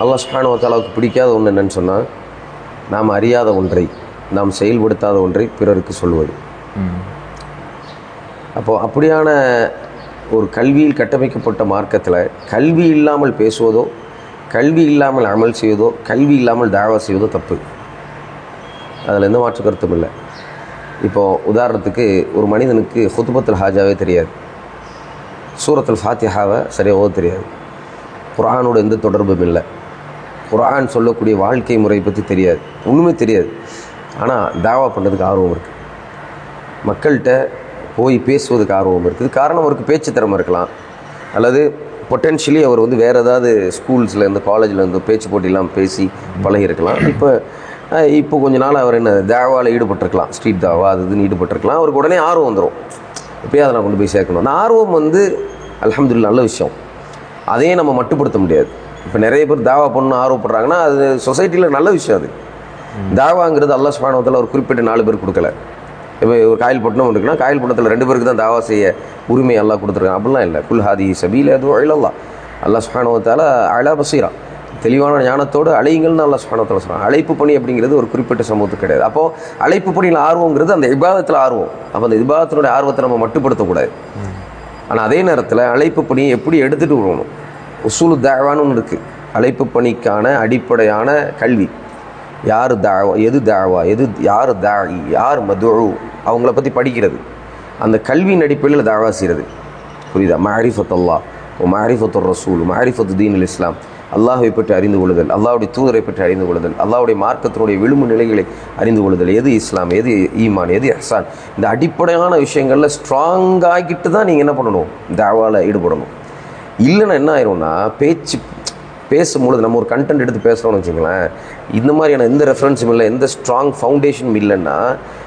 அல்லாஹ் சுப்ஹானஹு வ தஆலாவுக்கு பிடிக்காத ஒன்று என்னன்னு சொன்னால், நாம் அறியாத ஒன்றை, நாம் செயல்படுத்தாத ஒன்றை பிறருக்கு சொல்வது. அப்போது அப்படியான ஒரு கல்வியில் கட்டமைக்கப்பட்ட மார்க்கத்தில் கல்வி இல்லாமல் பேசுவதோ, கல்வி இல்லாமல் அமல் செய்வதோ, கல்வி இல்லாமல் தாவா செய்வதோ தப்பு. அதில் எந்த மாற்று கருத்தும் இல்லை. இப்போது உதாரணத்துக்கு ஒரு மனிதனுக்கு ஹுத்பத்துல் ஹாஜாவே தெரியாது, சூரத்துல் ஃபாத்திஹாவை சரியாக ஓத தெரியாது, குர்ஆனோட எந்த தொடர்பும் இல்லை, குர்ஆன் சொல்லக்கூடிய வாழ்க்கை முறை பற்றி தெரியாது, ஒன்றுமே தெரியாது. ஆனால் தாவா பண்ணுறதுக்கு ஆர்வம் இருக்குது, மக்கள்கிட்ட போய் பேசுவதுக்கு ஆர்வம் இருக்குது. காரணம் அவருக்கு பேச்சு திறமை இருக்கலாம், அல்லது பொட்டென்ஷியலி அவர் வந்து வேறு ஏதாவது ஸ்கூல்ஸ்லேருந்து காலேஜ்லேருந்து பேச்சு போட்டிலாம் பேசி பழகிருக்கலாம். இப்போ கொஞ்ச நாள் அவர் என்ன தாவாவில் ஈடுபட்டிருக்கலாம், ஸ்ட்ரீட் தாவா அது இதுன்னு ஈடுபட்டிருக்கலாம். அவருக்கு உடனே ஆர்வம் வந்துடும், எப்போயே அதை நான் கொண்டு போய் சேர்க்கணும். அந்த ஆர்வம் வந்து அல்ஹம்துலில்லாஹ் நல்ல விஷயம், அதையே நம்ம மட்டுப்படுத்த முடியாது. இப்போ நிறைய பேர் தாவா பண்ணணும் ஆர்வப்படுறாங்கன்னா அது சொசைட்டியில் நல்ல விஷயம். அது தாவாங்கிறது அல்லாஹ் சுப்ஹானஹு வ தஆலா ஒரு குறிப்பிட்ட 4 பேர் கொடுக்கல. இப்போ ஒரு காயல்பட்டினம் இருக்குன்னா காயல்பட்டினத்தில் 2 பேருக்கு தான் தாவா செய்ய உரிமை அல்லாஹ் கொடுத்துருக்காங்க, அப்படிலாம் இல்லை. குல் ஹாதிஹி சபீலி அதுஉ இலல்லாஹ். அல்லாஹ் சுப்ஹானஹு வ தஆலா அலா பஸீரா, தெளிவான ஞானத்தோடு அழையுங்கள்னு அல்லாஹ் சுப்ஹானஹு வ தஆலா சொல்கிறாங்க. அழைப்பு பணி அப்படிங்கிறது ஒரு குறிப்பிட்ட சமூகத்துக்கு கிடையாது. அப்போது அழைப்பு பணியில் ஆர்வங்கிறது அந்த இபாதத்தில் ஆர்வம். அப்போ அந்த இபாதத்தினுடைய ஆர்வத்தை நம்ம மட்டுப்படுத்தக்கூடாது. ஆனால் அதே நேரத்தில் அழைப்பு பணியை எப்படி எடுத்துகிட்டு வரணும், உசூலு தாவான்னு ஒன்று இருக்குது. அழைப்பு பணிக்கான அடிப்படையான கல்வி, யார் தாவா, எது தாவா, யார் தாயி, யார் மதுஉ, அவங்கள பற்றி படிக்கிறது, அந்த கல்வியின் அடிப்படையில் தாவா செய்கிறது. புரியுதா? மஅரிஃபத்துல்லாஹ் ஓ மஅரிஃபத்துர் ரசூல், மஅரிஃபத்து தீனுல் இஸ்லாம், அல்லாஹை பற்றி அறிந்து கொள்ளுதல், அல்லாஹ்வுடைய தூதரை பற்றி அறிந்து கொள்ளுதல், அல்லாஹ்வுடைய மார்க்கத்தினுடைய விழுமு நிலைகளை அறிந்து கொள்ளுதல், எது இஸ்லாம், எது ஈமான், எது இஹ்சான், இந்த அடிப்படையான விஷயங்களில் ஸ்ட்ராங்காகிட்டு தான் நீங்கள் என்ன பண்ணணும், தாவாவில் ஈடுபடணும். இல்லைன்னா என்ன ஆயிரும்னா, பேசும்பொழுது நம்ம ஒரு கண்டென்ட் எடுத்து பேசுகிறோம்னு வச்சுங்களேன், இந்த மாதிரியான எந்த ரெஃபரன்ஸும் இல்லை, எந்த ஸ்ட்ராங் ஃபவுண்டேஷனும் இல்லைன்னா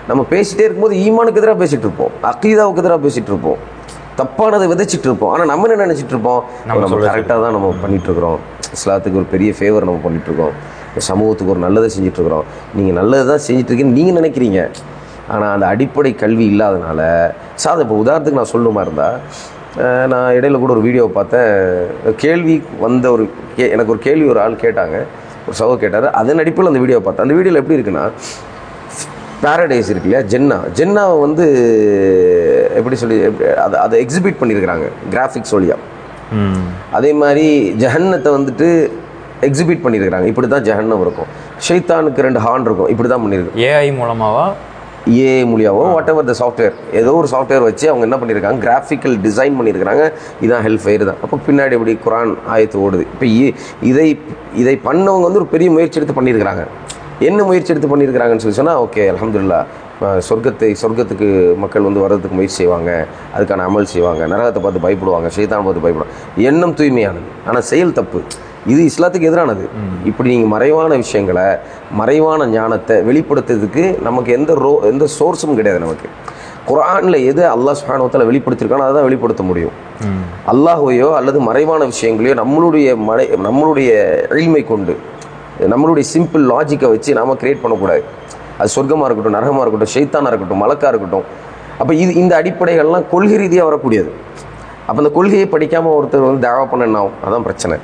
நம்ம பேசிகிட்டே இருக்கும்போது ஈமானுக்கு எதிராக பேசிகிட்டு இருப்போம், அக்கீதாவுக்கு எதிராக பேசிகிட்டு இருப்போம், தப்பானதை விதைச்சிட்டு இருப்போம். ஆனால் நம்ம என்ன நினச்சிட்டு இருப்போம், நம்ம கரெக்டாக தான் நம்ம பண்ணிகிட்ருக்குறோம், இஸ்லாத்துக்கு ஒரு பெரிய ஃபேவர் நம்ம பண்ணிகிட்ருக்கோம், சமூகத்துக்கு ஒரு நல்லதை செஞ்சிட்ருக்குறோம், நீங்கள் நல்லது தான் செஞ்சிட்ருக்கீங்கன்னு நீங்கள் நினைக்கிறீங்க. ஆனால் அந்த அடிப்படை கல்வி இல்லாதனால இப்போ உதாரணத்துக்கு நான் சொல்லணுமா இருந்தால், நான் இடையில கூட ஒரு வீடியோவை பார்த்தேன், கேள்வி வந்த எனக்கு ஒரு கேள்வி ஒரு ஆள் கேட்டாங்க, ஒரு சகோ கேட்டார், அதன் அடிப்படையில் அந்த வீடியோவை பார்த்தேன். அந்த வீடியோவில் எப்படி இருக்குன்னா, பேரடைஸ் இருக்கு இல்லையா, ஜென்னாவை வந்து எப்படி சொல்லி அதை எக்ஸிபிட் பண்ணியிருக்கிறாங்க கிராஃபிக்ஸ் வழியாக. அதே மாதிரி ஜஹன்னத்தை வந்துட்டு எக்ஸிபிட் பண்ணியிருக்கிறாங்க. இப்படி தான் ஜஹன்னம் இருக்கும். ஷைத்தானுக்கு 2 ஹார்ன் இருக்கும். இப்படி தான் பண்ணியிருக்கு. ஏஐ மூலமாவா, ஏஐ மூலியாவோ வாட் எவர் த சாஃப்ட்வேர், ஏதோ ஒரு சாஃப்ட்வேர் வச்சு அவங்க என்ன பண்ணியிருக்காங்க, கிராஃபிக்கல் டிசைன் பண்ணியிருக்கிறாங்க. இதான் ஹெல் ஃபயர் தான். அப்போ பின்னாடி எப்படி குரான் ஆயத்து ஓடுது. இப்போ இதை பண்ணவங்க வந்து ஒரு பெரிய முயற்சி எடுத்து பண்ணியிருக்கிறாங்க. என்ன முயற்சி எடுத்து பண்ணியிருக்கிறாங்கன்னு சொல்லி சொன்னால், ஓகே அல்ஹம்துலில்லாஹ், சொர்க்கத்துக்கு மக்கள் வந்து வர்றதுக்கு முயற்சி செய்வாங்க, அதுக்கான அமல் செய்வாங்க, நரகத்தை பார்த்து பயப்படுவாங்க, ஷைத்தான் பார்த்து பயப்படுவாங்க. எண்ணம் தூய்மையானது, ஆனால் செயல் தப்பு. இது இஸ்லாத்துக்கு எதிரானது. இப்படி நீங்கள் மறைவான விஷயங்களை, மறைவான ஞானத்தை வெளிப்படுத்துறதுக்கு நமக்கு எந்த சோர்ஸும் கிடையாது. நமக்கு குர்ஆனில் எது அல்லாஹ் சுப்ஹானஹு வ தஆலா வெளிப்படுத்திருக்கானோ அதை தான் வெளிப்படுத்த முடியும். அல்லாஹ்வையோ அல்லது மறைவான விஷயங்களையோ நம்மளுடைய இல்மை கொண்டு, நம்மளுடைய சிம்பிள் லாஜிக்கை வச்சு நாம் கிரியேட் பண்ணக்கூடாது. அது சொர்க்கமாக இருக்கட்டும், நரகமாக இருக்கட்டும், ஷைத்தானாக இருக்கட்டும், மலக்காக இருக்கட்டும். அப்போ இந்த அடிப்படைகள்லாம் கொள்கை ரீதியாக வரக்கூடியது. அப்போ அந்த கொள்கையை படிக்காமல் ஒருத்தர் வந்து தாவா பண்ணணும், அதான் பிரச்சனை.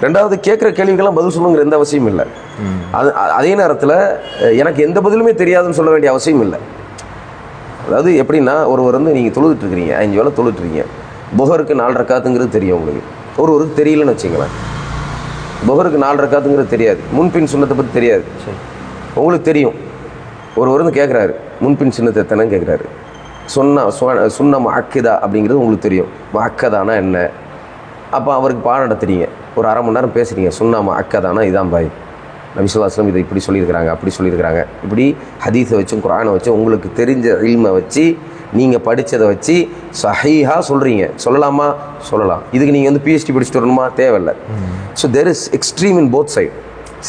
ரெண்டாவது, கேட்குற கேள்விக்கெல்லாம் பதில் சொல்லணுங்கிற எந்த அவசியம் இல்லை. அதே நேரத்தில் எனக்கு எந்த பதிலுமே தெரியாதுன்னு சொல்ல வேண்டிய அவசியம் இல்லை. அதாவது எப்படின்னா, ஒருவர் வந்து நீங்கள் தொழுதுட்டுருக்கிறீங்க, 5 வேளை தொழுதுட்டுருக்கீங்க, புஹருக்கு 4 ரக்காத்துங்கிறது தெரியும் உங்களுக்கு. ஒருவருக்கு தெரியலன்னு வச்சுங்களேன். புஹருக்கு 4 ரக்காத்துங்கிறது தெரியாது, முன்பின் சுன்னத்தை பற்றி தெரியாது, உங்களுக்கு தெரியும். ஒருவர் வந்து கேட்குறாரு, முன்பின் சுன்னத்தை எத்தனைன்னு கேட்குறாரு. சுன்ன முஅக்கதா அப்படிங்கிறது உங்களுக்கு தெரியும். முஅக்கதானா என்ன? அப்போ அவருக்கு பாடம் நடத்துறீங்க, ஒரு அரை மணி நேரம் பேசுகிறீங்க. சுன்னா முஅக்கதானா இதான் பாய், நபி ஸல்லல்லாஹு அலைஹி வஸல்லம் இதை இப்படி சொல்லியிருக்கிறாங்க, அப்படி சொல்லியிருக்கிறாங்க. இப்படி ஹதீஸை வச்சும் குர்ஆனை வச்சு உங்களுக்கு தெரிஞ்ச இல்மை வச்சு நீங்கள் படித்ததை வச்சு சஹீஹாக சொல்கிறீங்க. சொல்லலாமா? சொல்லலாம். இதுக்கு நீங்கள் வந்து பிஹெச்டி படிச்சுட்டு வரணுமா? தேவையில்லை. So there is extreme in both side.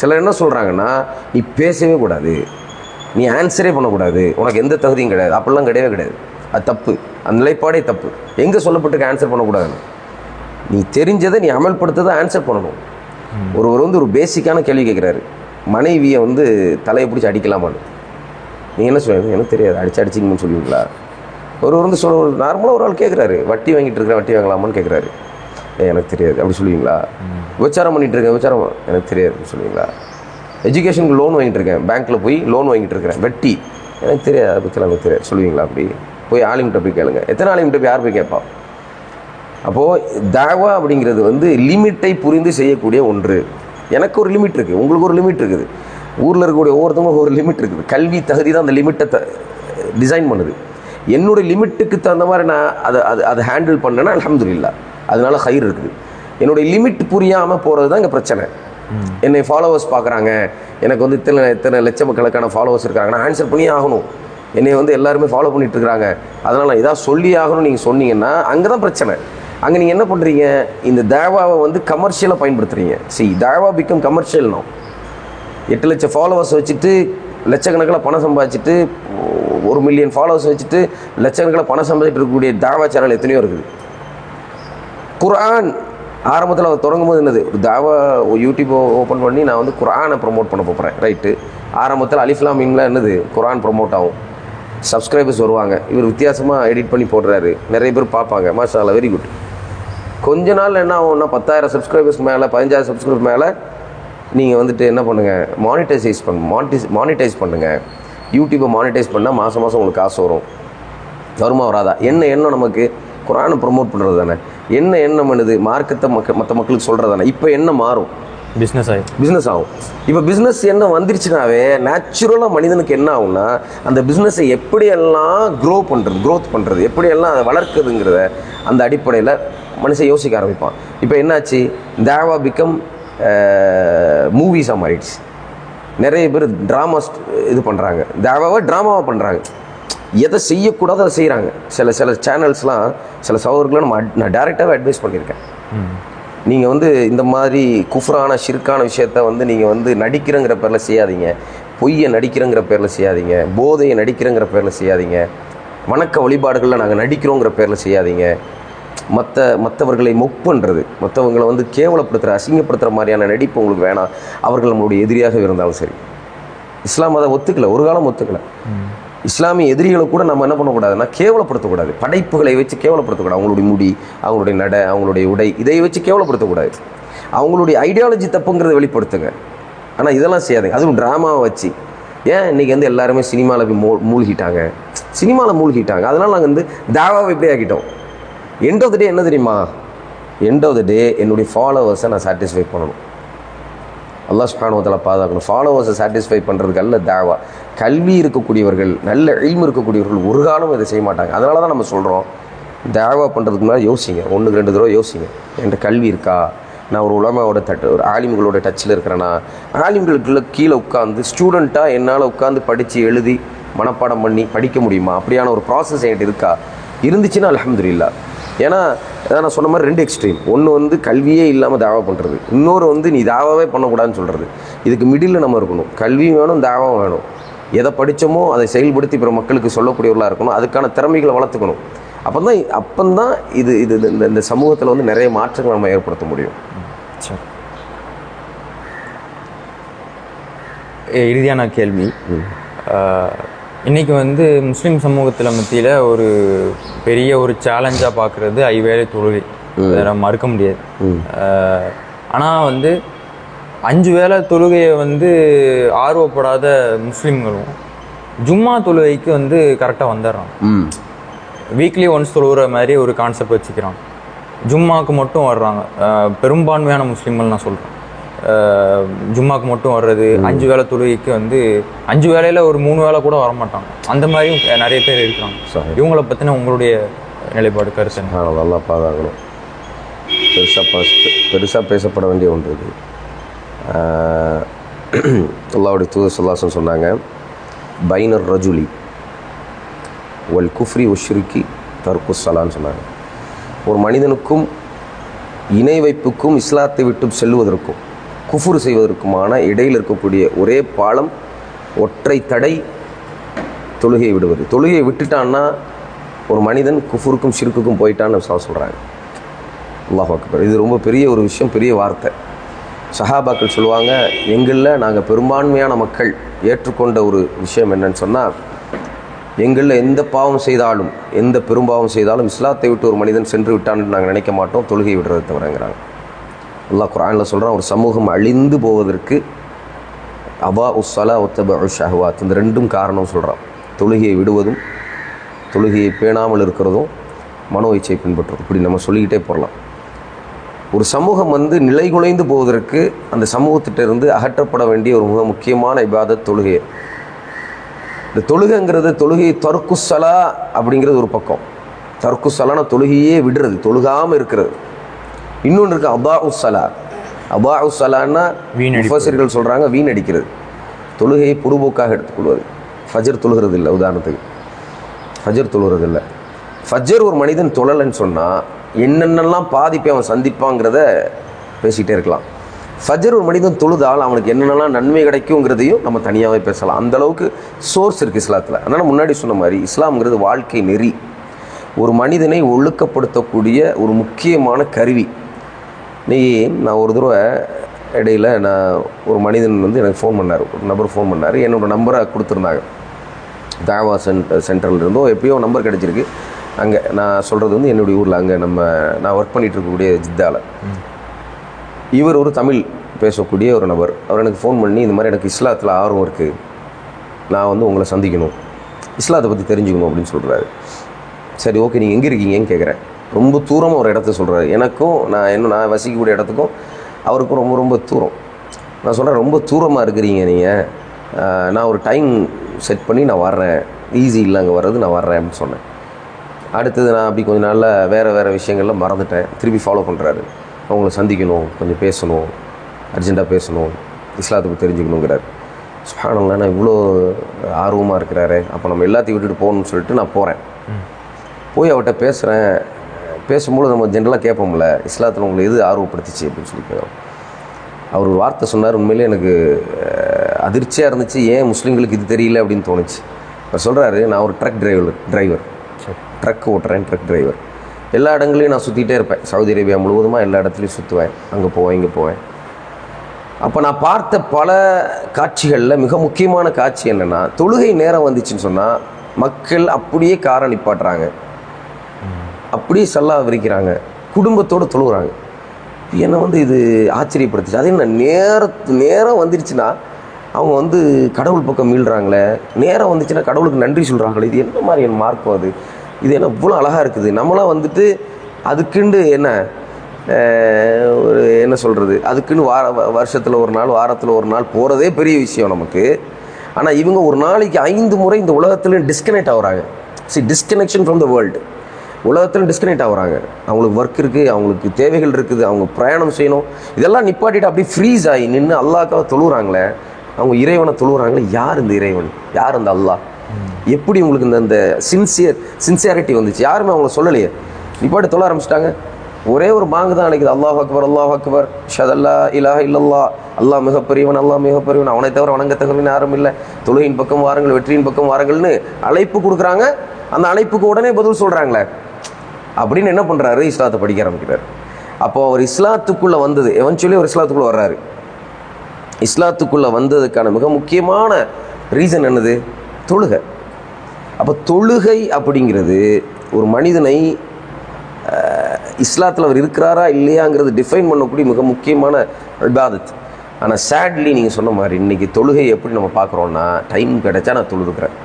சிலர் என்ன சொல்கிறாங்கன்னா, நீ பேசவே கூடாது, நீ ஆன்சரே பண்ணக்கூடாது, உனக்கு எந்த தகுதியும் கிடையாது. அப்படிலாம் கிடையவே கிடையாது. அது தப்பு. அந்த நிலைப்பாடே தப்பு. எங்கே சொல்லப்பட்டிருக்க ஆன்சர் பண்ணக்கூடாதுன்னு? நீ தெரிஞ்சதை நீ அமல்படுத்ததை ஆன்சர் பண்ணணும். ஒருவர் வந்து ஒரு பேசிக்கான கேள்வி கேட்குறாரு, மனைவியை வந்து தலையை பிடிச்சி அடிக்கலாமான்னு. நீங்கள் என்ன சொல்லுவீங்க? எனக்கு தெரியாது, அடிச்சிங்கன்னு சொல்லுவீங்களா? ஒருவர் வந்து நார்மலாக ஒரு ஆள் கேட்குறாரு, வட்டி வாங்கிட்டு இருக்கிற, வட்டி வாங்கலாமான்னு கேட்குறாரு. எனக்கு தெரியாது அப்படி சொல்லுவீங்களா? விபச்சாரம் பண்ணிகிட்டு இருக்கேன், விபச்சாரம் எனக்கு தெரியாது அப்படின்னு சொல்லுவீங்களா? எஜுகேஷனுக்கு லோன் வாங்கிட்டு இருக்கேன், பேங்க்கில் போய் லோன் வாங்கிட்டு இருக்கிறேன், வட்டி எனக்கு தெரியாது, அதை பற்றிலாம் எனக்கு தெரியாது சொல்லுவீங்களா? அப்படி போய் ஆலிம்கிட்ட போய் கேளுங்க. எத்தனை ஆலிம்கிட்ட போய் யார் போய் கேட்பா? அப்போது தாவா அப்படிங்கிறது வந்து லிமிட்டை புரிந்து செய்யக்கூடிய ஒன்று. எனக்கு ஒரு லிமிட் இருக்குது, உங்களுக்கு ஒரு லிமிட் இருக்குது, ஊரில் இருக்கக்கூடிய ஒவ்வொருத்தவங்க ஒரு லிமிட் இருக்குது. கல்வி தகுதி தான் அந்த லிமிட்டை டிசைன் பண்ணுது. என்னுடைய லிமிட்டுக்கு தகுந்த மாதிரி நான் அதை ஹேண்டில் பண்ணேன்னா அல்ஹம்துலில்லாஹ், அதனால ஹைர் இருக்குது. என்னுடைய லிமிட் புரியாமல் போகிறது தான் இங்கே பிரச்சனை. என்னை ஃபாலோவர்ஸ் பார்க்குறாங்க, எனக்கு வந்து இத்தனை லட்சக்கணக்கான ஃபாலோவர்ஸ் இருக்காங்க, நான் ஆன்சர் பண்ணியே ஆகணும், என்னை வந்து எல்லாருமே ஃபாலோ பண்ணிட்டு இருக்கிறாங்க, அதனால் நான் இதாக சொல்லி ஆகணும் நீங்கள் சொன்னீங்கன்னா அங்கே தான் பிரச்சனை. அங்கே நீங்கள் என்ன பண்ணுறீங்க, இந்த தாவாவை வந்து கமர்ஷியலாக பயன்படுத்துகிறீங்க. தாவா பிகம் கமர்ஷியல். 8 லட்சம் ஃபாலோவர்ஸ் வச்சுட்டு லட்சக்கணக்கில் பணம் சம்பாதிச்சுட்டு, 1 மில்லியன் ஃபாலோவர்ஸ் வச்சுட்டு லட்சக்கணக்கில் பணம் சம்பாதிச்சுட்டு இருக்கக்கூடிய தாவா சேனல் எத்தனையோ இருக்குது. குர்ஆன் ஆரம்பத்தில் அவர் தொடங்கும் போது என்னது, ஒரு தாவா யூடியூப் ஓப்பன் பண்ணி நான் வந்து குர்ஆனை ப்ரொமோட் பண்ண போகிறேன், ரைட்டு. ஆரம்பத்தில் அலிஃப் லாம் மீம்லாம் என்னது, குர்ஆன் ப்ரொமோட் ஆகும், சப்ஸ்கிரைபர்ஸ் வருவாங்க, இவர் வித்தியாசமாக எடிட் பண்ணி போடுறாரு, நிறைய பேர் பார்ப்பாங்க, மாஷா அல்லாஹ், வெரி குட். கொஞ்ச நாள் என்ன ஆகும்னா 10,000 சப்ஸ்கிரைபர்ஸ் மேலே, 15,000 சப்ஸ்கிரைபர் மேலே நீங்கள் வந்துட்டு என்ன பண்ணுங்கள், மானிட்டைஸ் பண்ணுங்கள். யூடியூப்பை மானிட்டைஸ் பண்ணால் மாதம் உங்களுக்கு காசு வரும். வருமா வராதா? என்ன எண்ணம் நமக்கு? குர்ஆனை ப்ரொமோட் பண்ணுறது தானே. என்ன எண்ணம் பண்ணுது? மார்க்கத்தை மற்ற மக்களுக்கு சொல்கிறது தானே. இப்போ என்ன மாறும்? பிஸ்னஸ் ஆகும். இப்போ பிஸ்னஸ் என்ன வந்துருச்சுனாவே நேச்சுரலாக மனிதனுக்கு என்ன ஆகும்னா, அந்த பிஸ்னஸை எப்படியெல்லாம் க்ரோத் பண்ணுறது, எப்படியெல்லாம் அதை வளர்க்குதுங்கிறத அந்த அடிப்படையில் மனுஷன் யோசிக்க ஆரம்பிப்பான். இப்போ என்னாச்சு, தாவா பிகம் மூவிஸாக மாறிடுச்சு. நிறைய பேர் ட்ராமாஸ் இது பண்ணுறாங்க, தாவாவை ட்ராமாவாக பண்ணுறாங்க. எதை செய்யக்கூடாதோ அதை செய்கிறாங்க. சில சேனல்ஸ்லாம், சில சகோதரர்களும் நான் டேரெக்டாகவே அட்வைஸ் பண்ணியிருக்கேன். நீங்கள் வந்து இந்த மாதிரி குஃப்ரான ஷிர்கான விஷயத்த வந்து நீங்கள் வந்து நடிக்கிறங்கிற பேரில் செய்யாதீங்க, பொய்யை நடிக்கிறங்கிற பேரில் செய்யாதீங்க, போதையை நடிக்கிறங்கிற பேரில் செய்யாதீங்க, வணக்க வழிபாடுகளில் நாங்கள் நடிக்கிறோங்கிற பேரில் செய்யாதீங்க. மற்றவர்களை பண்ணுறது, மற்றவங்களை வந்து கேவலப்படுத்துகிற, அசிங்கப்படுத்துகிற மாதிரியான நடிப்பு உங்களுக்கு வேணாம். அவர்கள் நம்மளுடைய எதிரியாக இருந்தாலும் சரி. இஸ்லாம் அதை ஒத்துக்கலை, ஒரு காலம் ஒத்துக்கலை. இஸ்லாமிய எதிரிகளை கூட நம்ம என்ன பண்ணக்கூடாதுன்னா கேவலப்படுத்தக்கூடாது, படைப்புகளை வச்சு கேவலப்படுத்தக்கூடாது. அவங்களுடைய முடி, அவங்களுடைய நடை, அவங்களுடைய உடை, இதை வச்சு கேவலப்படுத்தக்கூடாது. அவங்களுடைய ஐடியாலஜி தப்புங்கிறத வெளிப்படுத்துங்க. ஆனால் இதெல்லாம் செய்யாதுங்க. அதுவும் ட்ராமாவை வச்சு. ஏன் இன்றைக்கி வந்து எல்லாருமே சினிமாவில் போய் மூழ்கிட்டாங்க. அதனால் நாங்கள் வந்து தாவாவை எப்படி ஆக்கிட்டோம். எண்ட் ஆஃப் த டே என்ன தெரியுமா, எண்ட் ஆஃப் த டே என்னுடைய ஃபாலோவர்ஸை நான் சாட்டிஸ்ஃபை பண்ணணும். அல்லாஹ் சுப்ஹானஹு வ தஆலா பாதுகாக்கணும். ஃபாலோவர்ஸை சாட்டிஸ்ஃபை பண்ணுறதுக்கு அல்ல தாவா. கல்வி இருக்கக்கூடியவர்கள், நல்ல இல்மு இருக்கக்கூடியவர்கள் ஒரு காலம் இதை செய்ய மாட்டாங்க. அதனால தான் நம்ம சொல்கிறோம், தாவா பண்ணுறதுக்கு முன்னாடி யோசிங்க, 1-2 தடவை யோசிங்க. என்கிட்ட கல்வி இருக்கா, நான் ஒரு உலமாவோட ஒரு ஆலிம்களோட டச்சில் இருக்கிறேன்னா, ஆலிம்களுக்குள்ள கீழே உட்காந்து ஸ்டூடெண்ட்டாக என்னால் உட்காந்து படித்து எழுதி மனப்பாடம் பண்ணி படிக்க முடியுமா, அப்படியான ஒரு ப்ராசஸ் என்கிட்ட இருக்கா, இருந்துச்சுன்னா அல்ஹம்துலில்லாஹ். ஏன்னா நான் சொன்ன மாதிரி 2 எக்ஸ்ட்ரீம். ஒன்று வந்து கல்வியே இல்லாமல் தாவா பண்ணுறது, இன்னொரு வந்து நீ தாவாவே பண்ணக்கூடாதுன்னு சொல்கிறது. இதுக்கு மிடில் நம்ம இருக்கணும். கல்வியும் வேணும், தாவாவும் வேணும். எதை படித்தோமோ அதை செயல்படுத்தி பிற மக்களுக்கு சொல்லக்கூடியவர்களாக இருக்கணும். அதுக்கான திறமைகளை வளர்த்துக்கணும். அப்போதான் இது இந்த சமூகத்தில் வந்து நிறைய மாற்றங்கள் நம்ம ஏற்படுத்த முடியும். சரி, இறுதியான கேள்வி. இன்றைக்கி வந்து முஸ்லீம் சமூகத்தில் மத்தியில் ஒரு பெரிய ஒரு சேலஞ்சாக பார்க்குறது ஐவேளை தொழுகை. அதை மறுக்க முடியாது. ஆனால் வந்து 5 வேளை தொழுகையை வந்து ஆர்வப்படாத முஸ்லீம்களும் ஜும்மா தொழுகைக்கு வந்து கரெக்டாக வந்துடுறாங்க. வீக்லி ஒன்ஸ் தொழுகிற மாதிரி ஒரு கான்செப்ட் வச்சுக்கிறாங்க. ஜும்மாவுக்கு மட்டும் வர்றாங்க. பெரும்பான்மையான முஸ்லீம்கள் நான் சொல்கிறேன், ஜும்மாவுக்கு மட்டும் வர்றது. 5 வேளை தொழுகைக்கு வந்து 5 வேளையில் ஒரு 3 வேளை கூட வரமாட்டாங்க. அந்த மாதிரியும் நிறைய பேர் இருக்கிறாங்க. இவங்களை பற்றின உங்களுடைய நிலைப்பாடு, கருத்து? நல்லா பாதாகணும். பெருசாக பேசப்பட வேண்டிய ஒன்று இது. அல்லாஹ்வுடைய தூதர் ஸல்லல்லாஹு அலைஹி வஸல்லம் சொன்னாங்க, பைனர் ரஜுலி வல் குஃப்ரி வஷ்ரிக்கி தர்க்கு ஸலான்னு சொன்னாங்க. ஒரு மனிதனுக்கும் இணை வைப்புக்கும் இஸ்லாத்தை விட்டு செல்வதற்கும் குஃபுர் செய்வதற்குமான இடையில் இருக்கக்கூடிய ஒரே பாலம், ஒற்றை தடை தொழுகையை விடுவது. தொழுகையை விட்டுட்டான்னா ஒரு மனிதன் குஃபுருக்கும் ஷிர்க்குக்கும் போயிட்டான்னு சொல்கிறாங்க. அல்லாஹ் அக்பர். இது ரொம்ப பெரிய ஒரு விஷயம், பெரிய வார்த்தை. சஹாபாக்கள் சொல்லுவாங்க, எங்களில் நாங்கள் பெரும்பான்மையான மக்கள் ஏற்றுக்கொண்ட ஒரு விஷயம் என்னன்னு சொன்னால், எங்களில் எந்த பாவம் செய்தாலும், எந்த பெரும்பாவம் செய்தாலும் இஸ்லாத்தை விட்டு ஒரு மனிதன் சென்று விட்டான்னு நாங்கள் நினைக்க மாட்டோம், தொழுகை விடுறதை தவிரங்கிறாங்க. அல்லாஹ் குர்ஆனில் சொல்கிறான், ஒரு சமூகம் அழிந்து போவதற்கு அபா உஸ்ஸலா ஒத்தப ஷஹவாத், இந்த 2 காரணம் சொல்கிறான். தொழுகையை விடுவதும் தொழுகையை பேணாமல் இருக்கிறதும் மனோ இச்சை பின்பற்றும். இப்படி நம்ம சொல்லிக்கிட்டே போகலாம். ஒரு சமூகம் வந்து நிலைகுலைந்து போவதற்கு அந்த சமூகத்திட்டிருந்து அகற்றப்பட வேண்டிய ஒரு மிக முக்கியமான இபாதத் தொழுகை. இந்த தொழுகைங்கிறது, தொழுகையை தர்க்குஸ்ஸலா அப்படிங்கிறது ஒரு பக்கம். தர்க்குஸ்ஸலான தொழுகையே விடுறது, தொழுகாமல் இருக்கிறது. இன்னொன்று இருக்குது அபா உஸ்ஸலா. அபா உஸ்ஸலான்னா முஃபஸிர்கள் சொல்கிறாங்க வீணடிக்கிறது, தொழுகையை பொடுபோக்காக எடுத்துக்கொள்வது. ஃபஜர் தொழுகிறது இல்லை, உதாரணத்துக்கு ஃபஜர் தொழுகிறது இல்லை. ஃபஜர் ஒரு மனிதன் தொழலைன்னு சொன்னால் என்னென்னலாம் பாதிப்பை அவன் சந்திப்பாங்கிறத பேசிக்கிட்டே இருக்கலாம். ஃபஜர் ஒரு மனிதன் தொழுதால் அவனுக்கு என்னென்னலாம் நன்மை கிடைக்குங்கிறதையும் நம்ம தனியாகவே பேசலாம். அந்தளவுக்கு சோர்ஸ் இருக்குது இஸ்லாத்தில். அதனால் முன்னாடி சொன்ன மாதிரி இஸ்லாம்ங்கிறது வாழ்க்கை நெறி, ஒரு மனிதனை ஒழுக்கப்படுத்தக்கூடிய ஒரு முக்கியமான கருவி. நான் ஒரு தடவை இடையில் ஒரு மனிதன் வந்து எனக்கு ஃபோன் பண்ணார், ஒரு நபர் ஃபோன் பண்ணார். என்னோடய நம்பரை கொடுத்துருந்தாங்க. தாவா சென்டரில் இருந்தோ எப்படியோ நம்பர் கிடச்சிருக்கு. அங்கே நான் சொல்கிறது வந்து என்னுடைய ஊரில், அங்கே நான் ஒர்க் பண்ணிகிட்டு இருக்கக்கூடிய ஜித்தாவில். இவர் ஒரு தமிழ் பேசக்கூடிய ஒரு நபர். அவர் எனக்கு ஃபோன் பண்ணி, இந்த மாதிரி எனக்கு இஸ்லாத்தில் ஆர்வம் இருக்குது, நான் வந்து உங்களை சந்திக்கணும், இஸ்லாத்தை பற்றி தெரிஞ்சுக்கணும் அப்படின்னு சொல்கிறாரு. சரி, ஓகே, நீங்கள் எங்கே இருக்கீங்கன்னு கேட்குறேன். ரொம்ப தூரமாக ஒரு இடத்த சொல்கிறாரு. எனக்கும் நான் வசிக்கக்கூடிய இடத்துக்கும் அவருக்கும் ரொம்ப ரொம்ப தூரம். நான் சொல்கிறேன், ரொம்ப தூரமாக இருக்கிறீங்க நீங்கள், நான் ஒரு டைம் செட் பண்ணி நான் வர்றேன், ஈஸி இல்லை அங்கே வர்றது, நான் வர்றேன் அப்படின்னு சொன்னேன். அடுத்தது நான் அப்படி கொஞ்சம் நாளில் வேறு விஷயங்கள்லாம் மறந்துட்டேன். திருப்பி ஃபாலோ பண்ணுறாரு, அவங்கள சந்திக்கணும், கொஞ்சம் பேசணும், அர்ஜெண்ட்டாக பேசணும், இஸ்லாத்தை பற்றி தெரிஞ்சுக்கணுங்கிறார். சுப்ஹானல்லாஹ், நான் இவ்வளோ ஆர்வமாக இருக்கிறாரு, அப்போ நம்ம எல்லாத்தையும் விட்டுட்டு போகணும்னு சொல்லிட்டு நான் போகிறேன். போய் அவர்கிட்ட பேசுகிறேன். பேசும்போது நம்ம ஜென்ரலாக கேட்போம்ல, இஸ்லாத்தில் உங்களுக்கு எது ஆர்வப்படுத்திச்சு அப்படின்னு சொல்லி கேட்குறோம். அவர் ஒரு வார்த்தை சொன்னார், உண்மையிலே எனக்கு அதிர்ச்சியாக இருந்துச்சு. ஏன் முஸ்லீம்களுக்கு இது தெரியல அப்படின்னு தோணுச்சு. அவர் சொல்கிறாரு, நான் ஒரு ட்ரக் டிரைவர், ட்ரக் ஓட்டுறேன், ட்ரக் டிரைவர். எல்லா இடங்களையும் நான் சுற்றிகிட்டே இருப்பேன். சவுதி அரேபியா முழுவதுமாக எல்லா இடத்துலையும் சுற்றுவேன், அங்கே போவேன், இங்கே போவேன். அப்போ நான் பார்த்த பல காட்சிகளில் மிக முக்கியமான காட்சி என்னென்னா, தொழுகை நேரம் வந்துச்சுன்னு சொன்னால் மக்கள் அப்படியே காரை நிப்பாட்டுறாங்க, அப்படியே சல்லா விரிக்கிறாங்க, குடும்பத்தோடு தொழுகிறாங்க. என்னை வந்து இது ஆச்சரியப்படுத்துச்சு. அதே நேரம் வந்துருச்சுன்னா அவங்க வந்து கடவுள் பக்கம் மீள்றாங்களே, நேரம் வந்துச்சுன்னா கடவுளுக்கு நன்றி சொல்கிறாங்களே, இது என்ன மாதிரி என் மார்க்கம் அது, இது என்ன இவ்வளோ அழகாக இருக்குது. நம்மளாம் வந்துட்டு அதுக்குண்டு என்ன என்ன சொல்கிறது, அதுக்குன்னு வருஷத்தில் ஒரு நாள், வாரத்தில் ஒரு நாள் போகிறதே பெரிய விஷயம் நமக்கு. ஆனால் இவங்க ஒரு நாளைக்கு 5 முறை இந்த உலகத்தில் டிஸ்கனெக்ட் ஆகுறாங்க. Disconnection from the world. உலகத்தில் டிஸ்கனெக்ட் ஆகுறாங்க. அவங்களுக்கு ஒர்க் இருக்குது, அவங்களுக்கு தேவைகள் இருக்குது, அவங்க பிரயாணம் செய்யணும். இதெல்லாம் நிப்பாட்டிட்டு அப்படியே ஃப்ரீஸ் ஆகி நின்று அல்லாஹ்க்காக தொழுகிறாங்களே, அவங்க இறைவனை தொழுகிறாங்களே. யார் இந்த இறைவன், யார் அந்த அல்லாஹ், எப்படி உங்களுக்கு இந்த சின்சியாரிட்டி வந்துச்சு? யாருமே அவங்கள சொல்லலையே, நிப்பாட்டி தொழ ஆரம்பிச்சிட்டாங்க. ஒரே ஒரு மாங்கு தான் நினைக்குது, அல்லாஹ் அக்பர் அல்லாஹ் அக்பர் ஷதல்லா இலாஹ இல்லல்லா, அல்லாஹ் மிகப்பெரியவன், அல்லாஹ் மிகப்பெரியவன், அவனை தவிர வணங்கத்தகவன் யாரும் இல்லை, தொழுகையின் பக்கம் வாருங்கள், வெற்றியின் பக்கம் வாருங்கள்னு அழைப்பு கொடுக்குறாங்க. அந்த அழைப்புக்கு உடனே பதில் சொல்கிறாங்களே அப்படின்னு என்ன பண்ணுறாரு, இஸ்லாத்தை படிக்க ஆரம்பிக்கிறார். அப்போது அவர் இஸ்லாத்துக்குள்ளே வந்தது, எவென்ச்சுவலி அவர் இஸ்லாத்துக்குள்ளே வர்றாரு. இஸ்லாத்துக்குள்ளே வந்ததுக்கான மிக முக்கியமான ரீசன் என்னது, தொழுகை. அப்போ தொழுகை அப்படிங்கிறது ஒரு மனிதனை இஸ்லாத்தில் அவர் இருக்கிறாரா இல்லையாங்கிறது டிஃபைன் பண்ணக்கூடிய மிக முக்கியமான இபாதத். ஆனால் சேட்லி நீங்கள் சொன்ன மாதிரி இன்றைக்கி தொழுகை எப்படி நம்ம பார்க்குறோன்னா, டைம் கிடைச்சா நான் தொழுதுக்கிறேன்,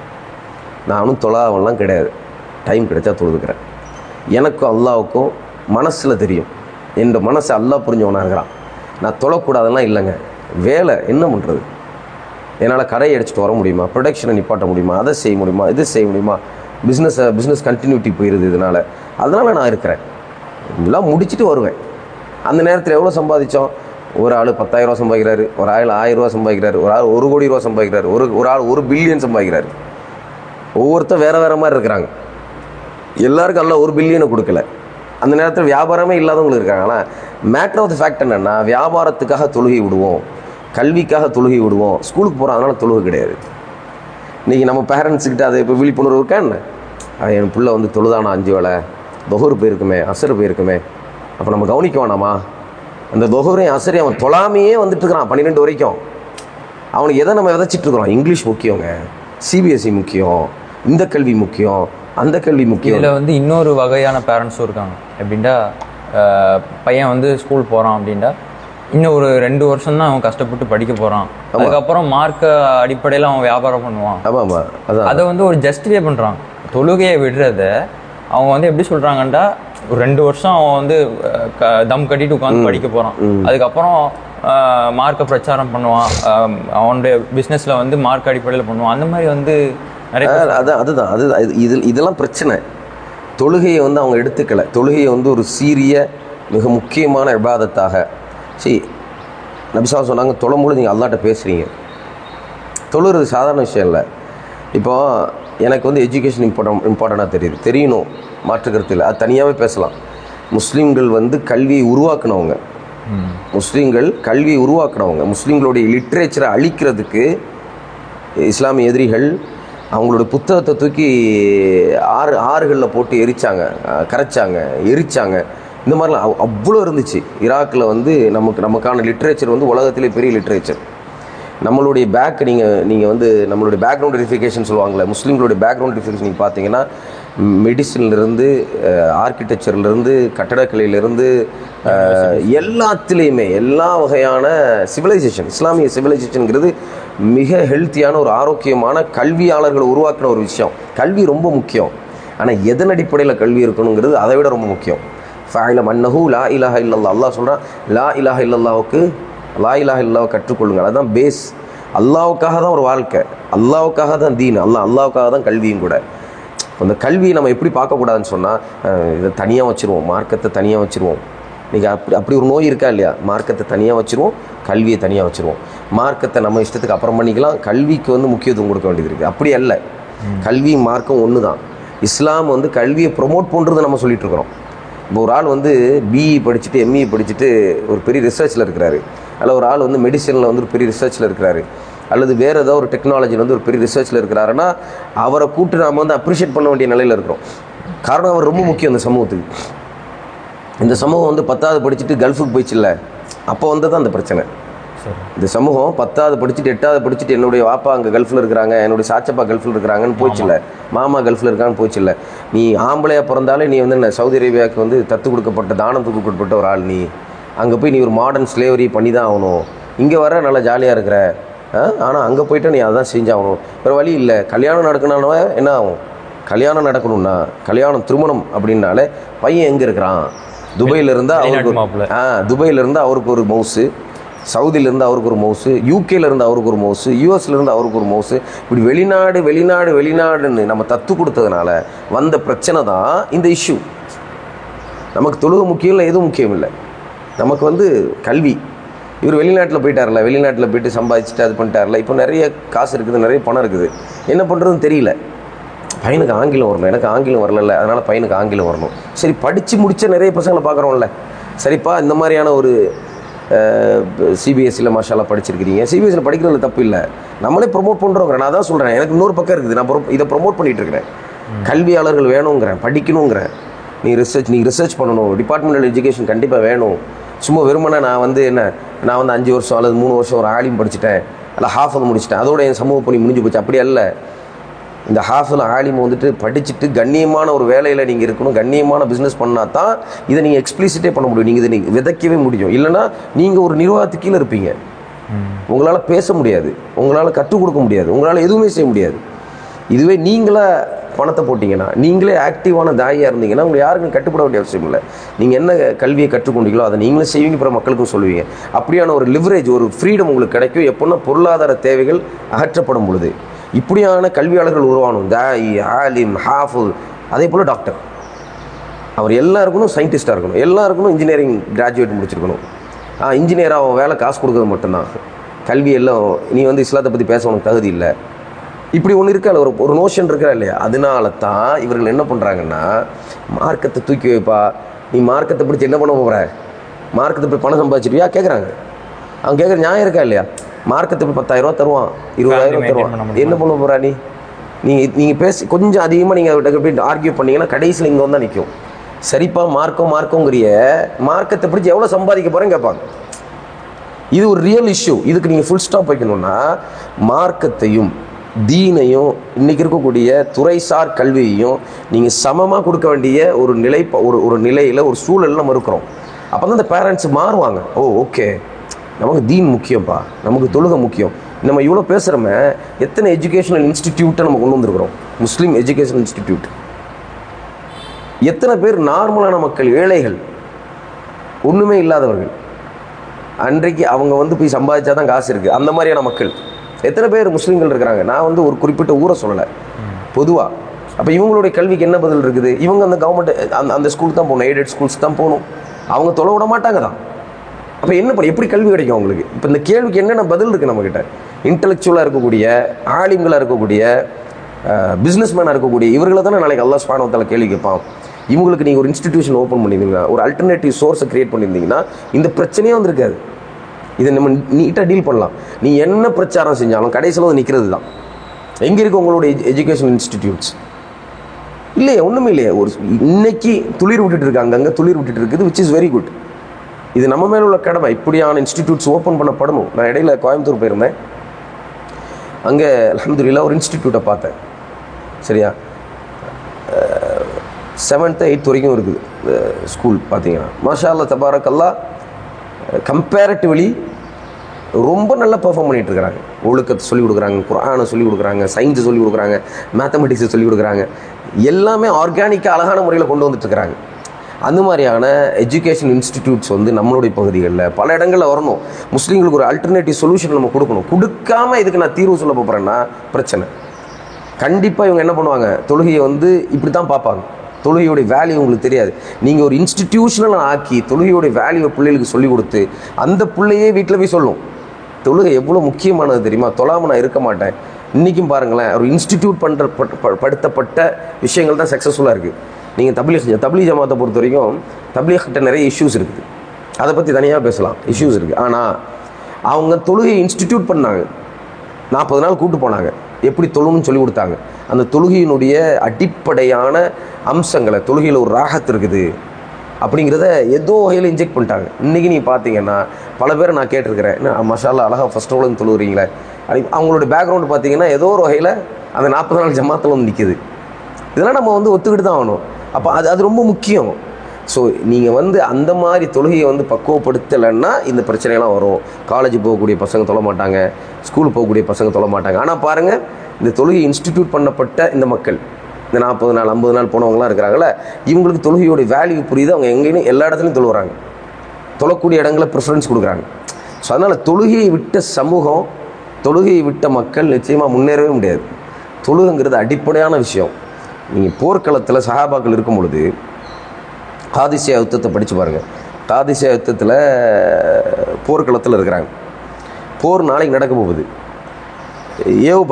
நானும் தொழாவெல்லாம் கிடையாது, டைம் கிடைச்சா தொழுதுக்கிறேன். எனக்கும் அல்லாவுக்கும் மனசில் தெரியும், என் மனசை அல்லாஹ் புரிஞ்சவனாக இருக்கிறான். நான் தொழக்கூடாதெல்லாம் இல்லைங்க, வேலை என்ன பண்ணுறது, என்னால் கடையை அடிச்சுட்டு வர முடியுமா, ப்ரொடக்ஷனை நிப்பாட்ட முடியுமா, அதை செய்ய முடியுமா, இது செய்ய முடியுமா, பிஸ்னஸ் கண்டினியூட்டி போயிடுது அதனால் நான் இருக்கிறேன், இதெல்லாம் முடிச்சுட்டு வருவேன். அந்த நேரத்தில் எவ்வளோ சம்பாதிச்சோம், ஒரு ஆள் 10,000 ரூபா சம்பாதிக்கிறாரு, ஒரு ஆள் 1000 ரூபா சம்பாதிக்கிறாரு, ஒரு ஆள் 1 கோடி ரூபா சம்பாதிக்கிறாரு, ஒரு ஆள் 1 பில்லியன் சம்பாதிக்கிறாரு. ஒவ்வொருத்தர் வேறு வேறு மாதிரி இருக்கிறாங்க. எல்லாருக்கும் எல்லாம் 1 பில்லியனை கொடுக்கல. அந்த நேரத்தில் வியாபாரமே இல்லாதவங்களுக்கு இருக்காங்க. ஆனால் மேட்டர் ஆஃப் த ஃபேக்ட் என்னென்னா, வியாபாரத்துக்காக தொழுகை விடுவோம், கல்விக்காக தொழுகை விடுவோம், ஸ்கூலுக்கு போகிறோம், அதனால் தொழுகை கிடையாது. இன்றைக்கி நம்ம பேரண்ட்ஸுக்கிட்ட அதை இப்போ விழிப்புணர்வு இருக்கா என்ன, என் பிள்ளை வந்து தொழுதானா 5 வேளை, தொஹர் போயிருக்குமே, அசர் போயிருக்குமே, அப்போ நம்ம கவனிக்க வேணாமா? அந்த தொஹரையும் அசரையும் அவன் தொழாமையே வந்துட்டுருக்கிறான் 12 வரைக்கும். அவனுக்கு எதை நம்ம விதைச்சிட்ருக்குறோம்? இங்கிலீஷ் முக்கியங்க, சிபிஎஸ்சி முக்கியம், இந்த கல்வி முக்கியம், அந்த கல்வி முக்கியம். இதில் வந்து இன்னொரு வகையான பேரண்ட்ஸும் இருக்காங்க. எப்படின்னா, பையன் வந்து ஸ்கூல் போகிறான் அப்படின்டா, இன்னும் ஒரு 2 வருஷம் தான் அவன் கஷ்டப்பட்டு படிக்க போகிறான், அதுக்கப்புறம் மார்க் அடிப்படையில் அவன் வியாபாரம் பண்ணுவான். ஆமாம், அதை வந்து ஒரு ஜஸ்டிஃபை பண்ணுறான். தொழுகையை விடுறத அவங்க வந்து எப்படி சொல்கிறாங்கண்டா, ஒரு 2 வருஷம் அவன் வந்து தம் கட்டிட்டு உட்காந்து படிக்க போகிறான், அதுக்கப்புறம் மார்க்கை பிரச்சாரம் பண்ணுவான், அவனுடைய பிஸ்னஸில் வந்து மார்க் அடிப்படையில் பண்ணுவான். அந்த மாதிரி வந்து நிறைய அதுதான் இதெல்லாம் பிரச்சனை. தொழுகையை வந்து அவங்க எடுத்துக்கலை. தொழுகையை வந்து ஒரு சீரிய மிக முக்கியமான இபாதத்தாக நபி ஸல்லல்லாஹு சொன்னாங்க, தொழும்போது நீங்கள் அல்லாஹ்ட்ட பேசுகிறீங்க. தொழுகிறது சாதாரண விஷயம் இல்லை. இப்போ எனக்கு வந்து எஜுகேஷன் இம்பார்ட்டண்ட்டாக தெரியணும், மாற்றுக்கருத்து இல்லை, அது தனியாகவே பேசலாம். முஸ்லீம்கள் வந்து கல்வியை உருவாக்குனவங்க, முஸ்லீம்களுடைய லிட்ரேச்சரை அழிக்கிறதுக்கு இஸ்லாமிய எதிரிகள் அவங்களோட புத்தகத்தை தூக்கி ஆறுகளில் போட்டு கரைச்சாங்க, எரிச்சாங்க. இந்த மாதிரிலாம் அவ்வளோ இருந்துச்சு. ஈராக்கில் வந்து நமக்கான லிட்ரேச்சர் வந்து உலகத்திலே பெரிய லிட்ரேச்சர். நம்மளுடைய நீங்கள் வந்து நம்மளுடைய பேக்ரவுண்ட் வெரிஃபிகேஷன் சொல்லுவாங்களே, முஸ்லீம்களுடைய பேக்ரவுண்ட் வெரிஃபிகேஷன் நீங்கள் பார்த்தீங்கன்னா, மெடிசன்லேருந்து, ஆர்கிடெக்சர்லேருந்து, கட்டடக்கலையிலேருந்து, எல்லாத்துலேயுமே எல்லா வகையான சிவிலைசேஷன், இஸ்லாமிய சிவிலைசேஷனுங்கிறது மிக ஹெல்த்தியான ஒரு ஆரோக்கியமான கல்வியாளர்களை உருவாக்கின ஒரு விஷயம். கல்வி ரொம்ப முக்கியம். ஆனால் எதன் அடிப்படையில் கல்வி இருக்கணுங்கிறது அதை விட ரொம்ப முக்கியம். ஃபஅலம் அன்னஹு லா இலாஹ இல்லல்லாஹ், அல்லாஹ் சொல்கிறான், லா இலாஹ இல்லல்லாஹுக்கு லா இலாஹ இல்லல்லாஹ் கற்றுக்கொள்ளுங்கள், அதுதான் பேஸ். அல்லாவுக்காக தான் ஒரு வாழ்க்கை, அல்லாவுக்காக தான் தீன், அல்லாவுக்காக தான் கல்வியும் கூட. அந்த கல்வியை நம்ம எப்படி பார்க்கக்கூடாதுன்னு சொன்னால், இதை தனியாக வச்சுருவோம், மார்க்கத்தை தனியாக வச்சுருவோம். இன்றைக்கி அப்படி ஒரு நோய் இருக்கா இல்லையா? மார்க்கத்தை தனியாக வச்சுருவோம், கல்வியை தனியாக வச்சுருவோம். மார்க்கத்தை நம்ம இஷ்டத்துக்கு அப்புறம் பண்ணிக்கலாம், கல்விக்கு வந்து முக்கியத்துவம் கொடுக்க வேண்டியது இருக்குது. அப்படி அல்ல, கல்வி மார்க்கம் ஒன்று தான். இஸ்லாம் வந்து கல்வியை ப்ரொமோட் பண்ணுறதை நம்ம சொல்லிகிட்ருக்குறோம். இப்போ ஒரு ஆள் வந்து பிஇ படிச்சுட்டு எம்இ படிச்சுட்டு ஒரு பெரிய ரிசர்ச்சில் இருக்கிறாரு, அல்ல ஒரு ஆள் வந்து மெடிசனில் வந்து ஒரு பெரிய ரிசர்ச்சில் இருக்கிறாரு, அல்லது வேறு ஏதோ ஒரு டெக்னாலஜியில் வந்து ஒரு பெரிய ரிசர்ச்சில் இருக்கிறாருன்னா அவரை கூப்பிட்டு நாம் வந்து அப்ரிஷியேட் பண்ண வேண்டிய நிலையில் இருக்கிறோம். காரணம், அவர் ரொம்ப முக்கியம் இந்த சமூகத்துக்கு. இந்த சமூகம் வந்து 10வது படிச்சுட்டு கல்ஃபுக்கு போயிடுச்சுல்ல, அப்போ வந்து தான் அந்த பிரச்சனை. இந்த சமூகம் 10வது படிச்சுட்டு 8வது படிச்சுட்டு என்னுடைய வாப்பா அங்கே கல்ஃபில் இருக்கிறாங்க, என்னுடைய சாச்சப்பா கல்ஃபில் இருக்கிறாங்கன்னு போயிடுச்சுல்ல, மாமா கல்ஃபில் இருக்கான்னு போயிடுச்சுல்ல. நீ ஆம்பளையாக பிறந்தாலே நீ வந்து சவுதி அரேபியாவுக்கு வந்து தத்து கொடுக்கப்பட்ட, தானத்துக்கு கொடுக்கப்பட்ட ஒரு ஆள். நீ அங்கே போய் நீ ஒரு மாடர்ன் ஸ்லேவரி பண்ணி தான் ஆகணும். இங்கே வர நல்லா ஜாலியாக இருக்கிற, ஆனால் அங்கே போய்ட்டு நீ அதான் செஞ்சாகணும், வேறு வழி இல்லை. கல்யாணம் நடக்கணும்னா என்ன ஆகும்? கல்யாணம் நடக்கணும்னா, திருமணம் அப்படின்னாலே பையன் எங்கே இருக்கிறான், துபாயில இருந்தால் அவருக்கு ஒரு மவுஸு, சவுதியிலேருந்து அவருக்கு ஒரு மவுஸு, யூகேலேருந்து அவருக்கு ஒரு மவுஸு, யூஎஸ்லேருந்து அவருக்கு ஒரு மவுஸு. இப்படி வெளிநாடுன்னு நம்ம தத்து கொடுத்ததுனால வந்த பிரச்சனை தான் இந்த இஷ்யூ. நமக்கு தொழுகை முக்கியம் இல்லை, எதுவும் முக்கியம் இல்லை. நமக்கு வந்து கல்வி. இவர் வெளிநாட்டில் போயிட்டார்ல, வெளிநாட்டில் போயிட்டு சம்பாதிச்சுட்டு அது பண்ணிட்டார்ல, இப்போ நிறைய காசு இருக்குது, நிறைய பணம் இருக்குது, என்ன பண்ணுறதுன்னு தெரியல. பையனுக்கு ஆங்கிலம் வரணும், எனக்கு ஆங்கிலம் வரல, அதனால் பையனுக்கு ஆங்கிலம் வரணும். சரி, படித்து முடித்த நிறைய பசங்களை பார்க்குறோம்ல, சரிப்பா இந்த மாதிரியான ஒரு சிபிஎஸ்சியில் மாஷாலா படிச்சிருக்கிறீங்க, சிபிஎஸ்சியில் படிக்கிறதுல தப்பு இல்லை, நம்மளே ப்ரொமோட் பண்ணுறோங்கிறேன். நான் தான் சொல்கிறேன், எனக்கு இன்னொரு பக்கம் இருக்குது, நான் இதை ப்ரொமோட் பண்ணிகிட்டு இருக்கிறேன். கல்வியாளர்கள் வேணுங்கிறேன், படிக்கணுங்கிறேன். நீங்கள் ரிசர்ச் பண்ணணும், டிபார்ட்மெண்டல் எஜுகேஷன் கண்டிப்பாக வேணும். சும்மா வெறுமனே நான் வந்து 5 வருஷம் அல்லது 3 வருஷம் ஒரு ஆலிம் படிச்சுட்டேன், அல்ல ஹாஃபது முடிச்சிட்டேன், அதோட என் சமூக பணி முடிஞ்சு போச்சு, அப்படி அல்ல. இந்த ஹாஃபில் ஆலிம் வந்துட்டு படிச்சுட்டு கண்ணியமான ஒரு வேலையில் நீங்கள் இருக்கணும், கண்ணியமான பிஸ்னஸ் பண்ணால் தான் இதை நீங்கள் எக்ஸ்பிளிசிட்டே பண்ண முடியும், நீங்கள் இதை நீங்கள் விதைக்கவே முடியும். இல்லைனா நீங்கள் ஒரு நிர்வாகத்துக்கு கீழே இருப்பீங்க, உங்களால் பேச முடியாது, உங்களால் கற்றுக் கொடுக்க முடியாது, உங்களால் எதுவுமே செய்ய முடியாது. இதுவே நீங்களா பணத்தை போட்டிங்கன்னா, நீங்களே ஆக்டிவான தாயாக இருந்தீங்கன்னா உங்களை யாருக்கும் கட்டுப்பட வேண்டிய அவசியம் இல்லை. நீங்கள் என்ன கல்வியை கற்றுக்கொண்டீங்களோ அதை நீங்களே செய்வீங்க, பிற மக்களுக்கும் சொல்லுவீங்க. அப்படியான ஒரு லிவரேஜ், ஒரு ஃப்ரீடம் உங்களுக்கு கிடைக்கும் எப்போன்னா பொருளாதார தேவைகள் அகற்றப்படும் பொழுது. இப்படியான கல்வியாளர்கள் உருவாகணும், தாயி, ஆலிம், ஹாஃபில், அதே போல் டாக்டர். அவர் எல்லாம் இருக்கணும், சயின்டிஸ்டாக இருக்கணும், எல்லாம் இருக்கணும், இன்ஜினியரிங் கிராஜுவேட் முடிச்சிருக்கணும். இன்ஜினியராக அவன் வேலை காசு கொடுக்குறது மட்டும்தான். கல்வி எல்லாம் நீ வந்து இஸ்லாத்தை பற்றி பேச உனக்கு தகுதி இல்லை, இப்படி ஒன்று இருக்கா, ஒரு நோஷன் இருக்கா இல்லையா? அதனால தான் இவர்கள் என்ன பண்ணுறாங்கன்னா, மார்க்கத்தை தூக்கி வைப்பா, நீ மார்க்கத்தை பிடிச்சி என்ன பண்ண போகிற, மார்க்கத்தை போய் பணம் சம்பாதிச்சிருவியா கேட்குறாங்க. அவன் கேட்குற நியாயம் இருக்கா இல்லையா? மார்க்கத்தை போய் 10,000 தருவான், 20,000 தருவான், என்ன பண்ண போகிறா நீ? நீங்கள் பேசி கொஞ்சம் அதிகமாக நீங்கள் ஆர்கியூ பண்ணிங்கன்னா கடைசியில் இங்கே வந்தால் நிற்கும். சரிப்பா மார்க்கங்கிறிய மார்க்கத்தை பிடிச்சி எவ்வளோ சம்பாதிக்க போகிறேன்னு கேட்பாங்க. இது ஒரு ரியல் இஷ்யூ. இதுக்கு நீங்கள் ஃபுல் ஸ்டாப் வைக்கணும்னா மார்க்கத்தையும் தீனையும் இன்றைக்கி இருக்கக்கூடிய துறைசார் கல்வியையும் நீங்கள் சமமாக கொடுக்க வேண்டிய ஒரு நிலையில் ஒரு சூழலில் நம்ம இருக்கிறோம். அப்போ தான் இந்த பேரண்ட்ஸ் மாறுவாங்க. ஓகே, நமக்கு தீன் முக்கியம்ப்பா, நமக்கு தொழுகை முக்கியம். நம்ம இவ்வளோ பேசுகிறோமே, எத்தனை எஜுகேஷனல் இன்ஸ்டிடியூட்டை நம்ம கொண்டு வந்திருக்கிறோம், முஸ்லீம் எஜுகேஷனல் இன்ஸ்டிடியூட். எத்தனை பேர் நார்மலான மக்கள், ஏழைகள், ஒன்றுமே இல்லாதவர்கள், அன்றைக்கு அவங்க வந்து போய் சம்பாதிச்சா தான் காசு இருக்குது, அந்த மாதிரியான மக்கள் எத்தனை பேர் முஸ்லீம்கள் இருக்கிறாங்க. நான் வந்து ஒரு குறிப்பிட்ட ஊரை சொல்லலை, பொதுவாக. அப்போ இவங்களுடைய கல்விக்கு என்ன பதில் இருக்குது? இவங்க அந்த கவர்மெண்ட் அந்த ஸ்கூலுக்கு தான் போகணும், எய்டட் ஸ்கூல்ஸ் தான் போகணும், அவங்க தொலை விட மாட்டாங்க தான். அப்போ என்ன எப்படி கல்வி கிடைக்கும் அவங்களுக்கு? இப்போ இந்த கேள்விக்கு என்னென்ன பதில் இருக்குது நம்மக்கிட்ட? இன்டெலெக்சுவலாக இருக்கக்கூடிய, ஆலிம்களாக இருக்கக்கூடிய, பிஸ்னஸ்மேனாக இருக்கக்கூடிய இவர்களை தானே நாளைக்கு அல்லாஹ் சுப்ஹானஹு வ தஆலா கேள்வி கேட்பான். இவங்களுக்கு நீங்கள் ஒரு இன்ஸ்டிடியூஷன் ஓப்பன் பண்ணியிருந்தீங்கன்னா, ஒரு அல்டர்னேட்டிவ் சோர்ஸை க்ரியேட் பண்ணியிருந்தீங்கன்னா இந்த பிரச்சனையே வந்திருக்காது. இதை நம்ம நீட்டாக டீல் பண்ணலாம். நீ என்ன பிரச்சாரம் செஞ்சாலும் கடைசியில் வந்து நிற்கிறது தான். எங்கே இருக்குது உங்களுடைய எஜுகேஷன் இன்ஸ்டிடியூட்ஸ்? இல்லையே, ஒன்றுமே இல்லையே. ஒரு இன்னைக்கு துளிர் விட்டுட்டு இருக்காங்க, அங்கே துளிர் விட்டுட்டு இருக்குது, விச் இஸ் வெரி குட். இது நம்ம மேலே உள்ள கடமை. இப்படியான இன்ஸ்டிடியூட்ஸ் ஓப்பன் பண்ணப்படணும். நான் இடையில கோயம்புத்தூர் போயிருந்தேன், அங்கே அல்ஹம்துலில்லாஹ் ஒரு இன்ஸ்டிடியூட்டை பார்த்தேன். சரியா, 7th 8th வரைக்கும் இருக்குது ஸ்கூல். பார்த்தீங்கன்னா மாஷா அல்லாஹ் தபாரக் அல்லாஹ், கம்பேரிட்டிவ்லி ரொம்ப நல்லா பெர்ஃபார்ம் பண்ணிகிட்டு இருக்கிறாங்க. ஒழுக்கத்தை சொல்லிக் கொடுக்குறாங்க, குர்ஆனை சொல்லிக் கொடுக்குறாங்க, சயின்ஸை சொல்லிக் கொடுக்குறாங்க, மேத்தமெட்டிக்ஸை சொல்லிக் கொடுக்குறாங்க. எல்லாமே ஆர்கானிக்காக அழகான முறையில் கொண்டு வந்துட்டுருக்கிறாங்க. அந்த மாதிரியான எஜுகேஷன் இன்ஸ்டிடியூட்ஸ் வந்து நம்மளுடைய பகுதிகளில் பல இடங்களில் வரணும். முஸ்லீம்களுக்கு ஒரு அல்டர்னேட்டிவ் சொல்யூஷன் நம்ம கொடுக்கணும். கொடுக்காமல் இதுக்கு நான் தீர்வு சொல்ல போகிறேன்னா பிரச்சனை. கண்டிப்பாக இவங்க என்ன பண்ணுவாங்க, தொழுகையை வந்து இப்படி தான் பார்ப்பாங்க. தொழுகையோடைய வேல்யூ உங்களுக்கு தெரியாது. நீங்கள் ஒரு இன்ஸ்டிடியூஷனல் ஆக்கி தொழுகையோடைய வேல்யூவை பிள்ளைகளுக்கு சொல்லிக் கொடுத்து அந்த பிள்ளையே வீட்டில் போய் சொல்லும், தொழுகை எவ்வளோ முக்கியமானது தெரியுமா, தொழாமல் நான் இருக்க மாட்டேன். இன்றைக்கும் பாருங்களேன், ஒரு இன்ஸ்டிடியூட் படுத்தப்பட்ட விஷயங்கள் தான் சக்ஸஸ்ஃபுல்லாக இருக்குது. நீங்கள் தப்லீக் ஜமாத்தை பொறுத்த வரைக்கும் தப்லீகிட்ட நிறைய இஷ்யூஸ் இருக்குது, அதை பற்றி தனியாக பேசலாம், இஷ்யூஸ் இருக்குது. ஆனால் அவங்க தொழுகையை இன்ஸ்டிடியூட் பண்ணாங்க, 40 நாள் கூப்பிட்டு போனாங்க, எப்படி தொழுன்னு சொல்லி கொடுத்தாங்க. அந்த தொழுகையினுடைய அடிப்படையான அம்சங்களை, தொழுகையில் ஒரு ராகத்து இருக்குது அப்படிங்கிறத ஏதோ வகையில் இன்ஜெக்ட் பண்ணிட்டாங்க. இன்றைக்கி நீ பார்த்தீங்கன்னா பல பேர் நான் கேட்டிருக்கிறேன், மஷாலா அழகாக ஃபஸ்ட் ரோலன்னு தொழுகிறீங்களே, அவங்களோட பேக்ரவுண்டு பார்த்தீங்கன்னா ஏதோ ஒரு வகையில் அந்த 40 நாள் ஜமாத்தில் வந்து நிற்கிது. இதெல்லாம் நம்ம வந்து ஒத்துக்கிட்டு தான் ஆகணும். அப்போ அது ரொம்ப முக்கியம். ஸோ நீங்கள் வந்து அந்த மாதிரி தொழுகையை வந்து பக்குவப்படுத்தலைன்னா இந்த பிரச்சனைலாம் வரும். காலேஜ் போகக்கூடிய பசங்க தொழ மாட்டாங்க, ஸ்கூல் போகக்கூடிய பசங்க தொழ மாட்டாங்க. ஆனால் பாருங்கள், இந்த தொழுகை இன்ஸ்டிடியூட் பண்ணப்பட்ட இந்த மக்கள் இந்த 40 நாள் 50 நாள் போனவங்களாம் இருக்கிறாங்களே, இவங்களுக்கு தொழுகையோடைய வேல்யூ புரியுது. அவங்க எங்கேயும் எல்லா இடத்துலையும் தொழுகிறாங்க, தொழக்கூடிய இடங்களில் ப்ரிஃபரன்ஸ் கொடுக்குறாங்க. ஸோ அதனால் தொழுகையை விட்ட சமூகம், தொழுகையை விட்ட மக்கள் நிச்சயமாக முன்னேறவே முடியாது. தொழுகைங்கிறது அடிப்படையான விஷயம். நீங்கள் போர்க்களத்தில் சஹாபாக்கள் இருக்கும் பொழுது காதிசியா யுத்தத்தை படித்து பாருங்கள். காதிசியா யுத்தத்தில் போர்க்களத்தில் இருக்கிறாங்க. போர் நாளைக்கு நடக்க போகுது. வேவு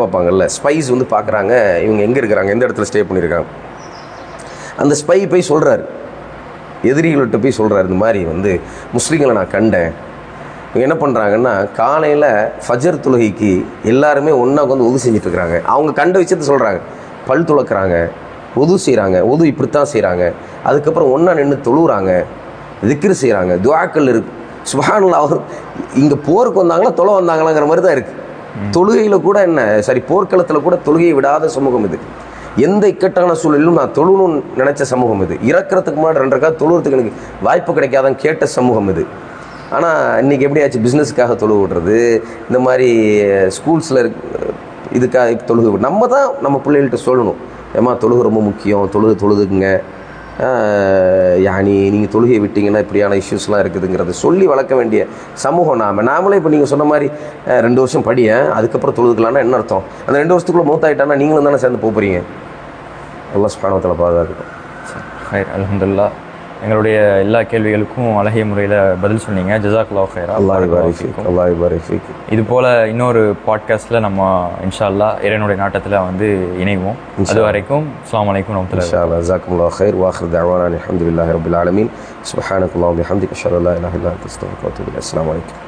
பார்ப்பாங்கல்ல, ஸ்பைஸ் வந்து பார்க்குறாங்க இவங்க எங்கே இருக்கிறாங்க, எந்த இடத்துல ஸ்டே பண்ணியிருக்காங்க. அந்த ஸ்பை போய் சொல்கிறாரு, எதிரிகள்கிட்ட போய் சொல்கிறாரு, இந்த மாதிரி வந்து முஸ்லீம்களை நான் கண்டேன். இவங்க என்ன பண்ணுறாங்கன்னா, காலையில் ஃபஜர் தொழுகைக்கு எல்லாருமே ஒன்றா உட்காந்து ஒது செஞ்சிட்ருக்குறாங்க. அவங்க கண்ட விஷயத்த சொல்கிறாங்க. பல் துளக்குறாங்க, ஒது செய்கிறாங்க, ஒது இப்படித்தான் செய்கிறாங்க. அதுக்கப்புறம் ஒன்றா நின்று தொழுகிறாங்க, திக்ரு செய்கிறாங்க, துஆக்கள் இருக்குது. சுப்ஹானல்லாஹ். அவர் இங்கே போருக்கு வந்தாங்களா தொலை வந்தாங்களாங்கிற மாதிரி தான் இருக்குது. தொழுகையில் கூட போர்க்களத்தில் கூட தொழுகையை விடாத சமூகம் இது. எந்த இக்கட்டான சூழலிலும் நான் தொழுணும்னு நினச்ச சமூகம் இது. இறக்கிறதுக்கு முன்னாடி 2 ரக்காத் தொழுகிறதுக்கு எனக்கு வாய்ப்பு கிடைக்காதான் கேட்ட சமூகம் இது. ஆனால் இன்றைக்கி எப்படியாச்சு பிஸ்னஸுக்காக தொழுக விடுறது, இந்த மாதிரி ஸ்கூல்ஸில் இதுக்காக தொழுகை விடு. நம்ம தான் நம்ம பிள்ளைகள்கிட்ட சொல்லணும், ஏமா தொழுகை ரொம்ப முக்கியம், தொழுதுக்குங்க, நீங்கள் தொழுகையை விட்டீங்கன்னா இப்படியான இஷ்யூஸ்லாம் இருக்குதுங்கிறத சொல்லி வளர்க்க வேண்டிய சமூகம் நாமளே. இப்போ நீங்கள் சொன்ன மாதிரி 2 வருஷம் படியேன், அதுக்கப்புறம் தொழுதுக்கலான்னா என்ன அர்த்தம்? அந்த 2 வருஷத்துக்குள்ளே மூத்தாயிட்டானா நீங்களும் தானே சேர்ந்து போகிறீங்க. அல்லாஹ் சுப்ஹானஹு வ தஆலா பாதுகாக்கட்டும். அல்ஹம்துலில்லாஹ். எங்களுடைய எல்லா கேள்விகளுக்கும் அழகிய முறையில் பதில் சொன்னீங்க. ஜஸாக்கல்லாஹு ஹைரா. அல்லாஹ் பாரிக் ஃபீக். அல்லாஹ் பாரிக் ஃபீக். இது போல் இன்னொரு பாட்காஸ்ட்டில் நம்ம இன்ஷா அல்லாஹ் இறைவனுடைய நாட்டத்தில் வந்து இணைவோம். அது வரைக்கும் அஸ்ஸலாமு அலைக்கும் வரஹ்மத்துல்லாஹி. இன்ஷா அல்லாஹ். ஜஸாக்குமுல்லாஹ் ஹைர். வ ஆখির தஅவானா அல்ஹம்துலில்லாஹி ரப்பில் ஆலமீன். சுப்ஹானக்கல்லாஹு வ பிஹம்திக அஷ்ஹது அல்லா இலாஹா இல்லா அன்த அஸ்தக்ஃபிருக வ அத்தூபு இலைக். அஸ்ஸலாமு அலைக்கும்.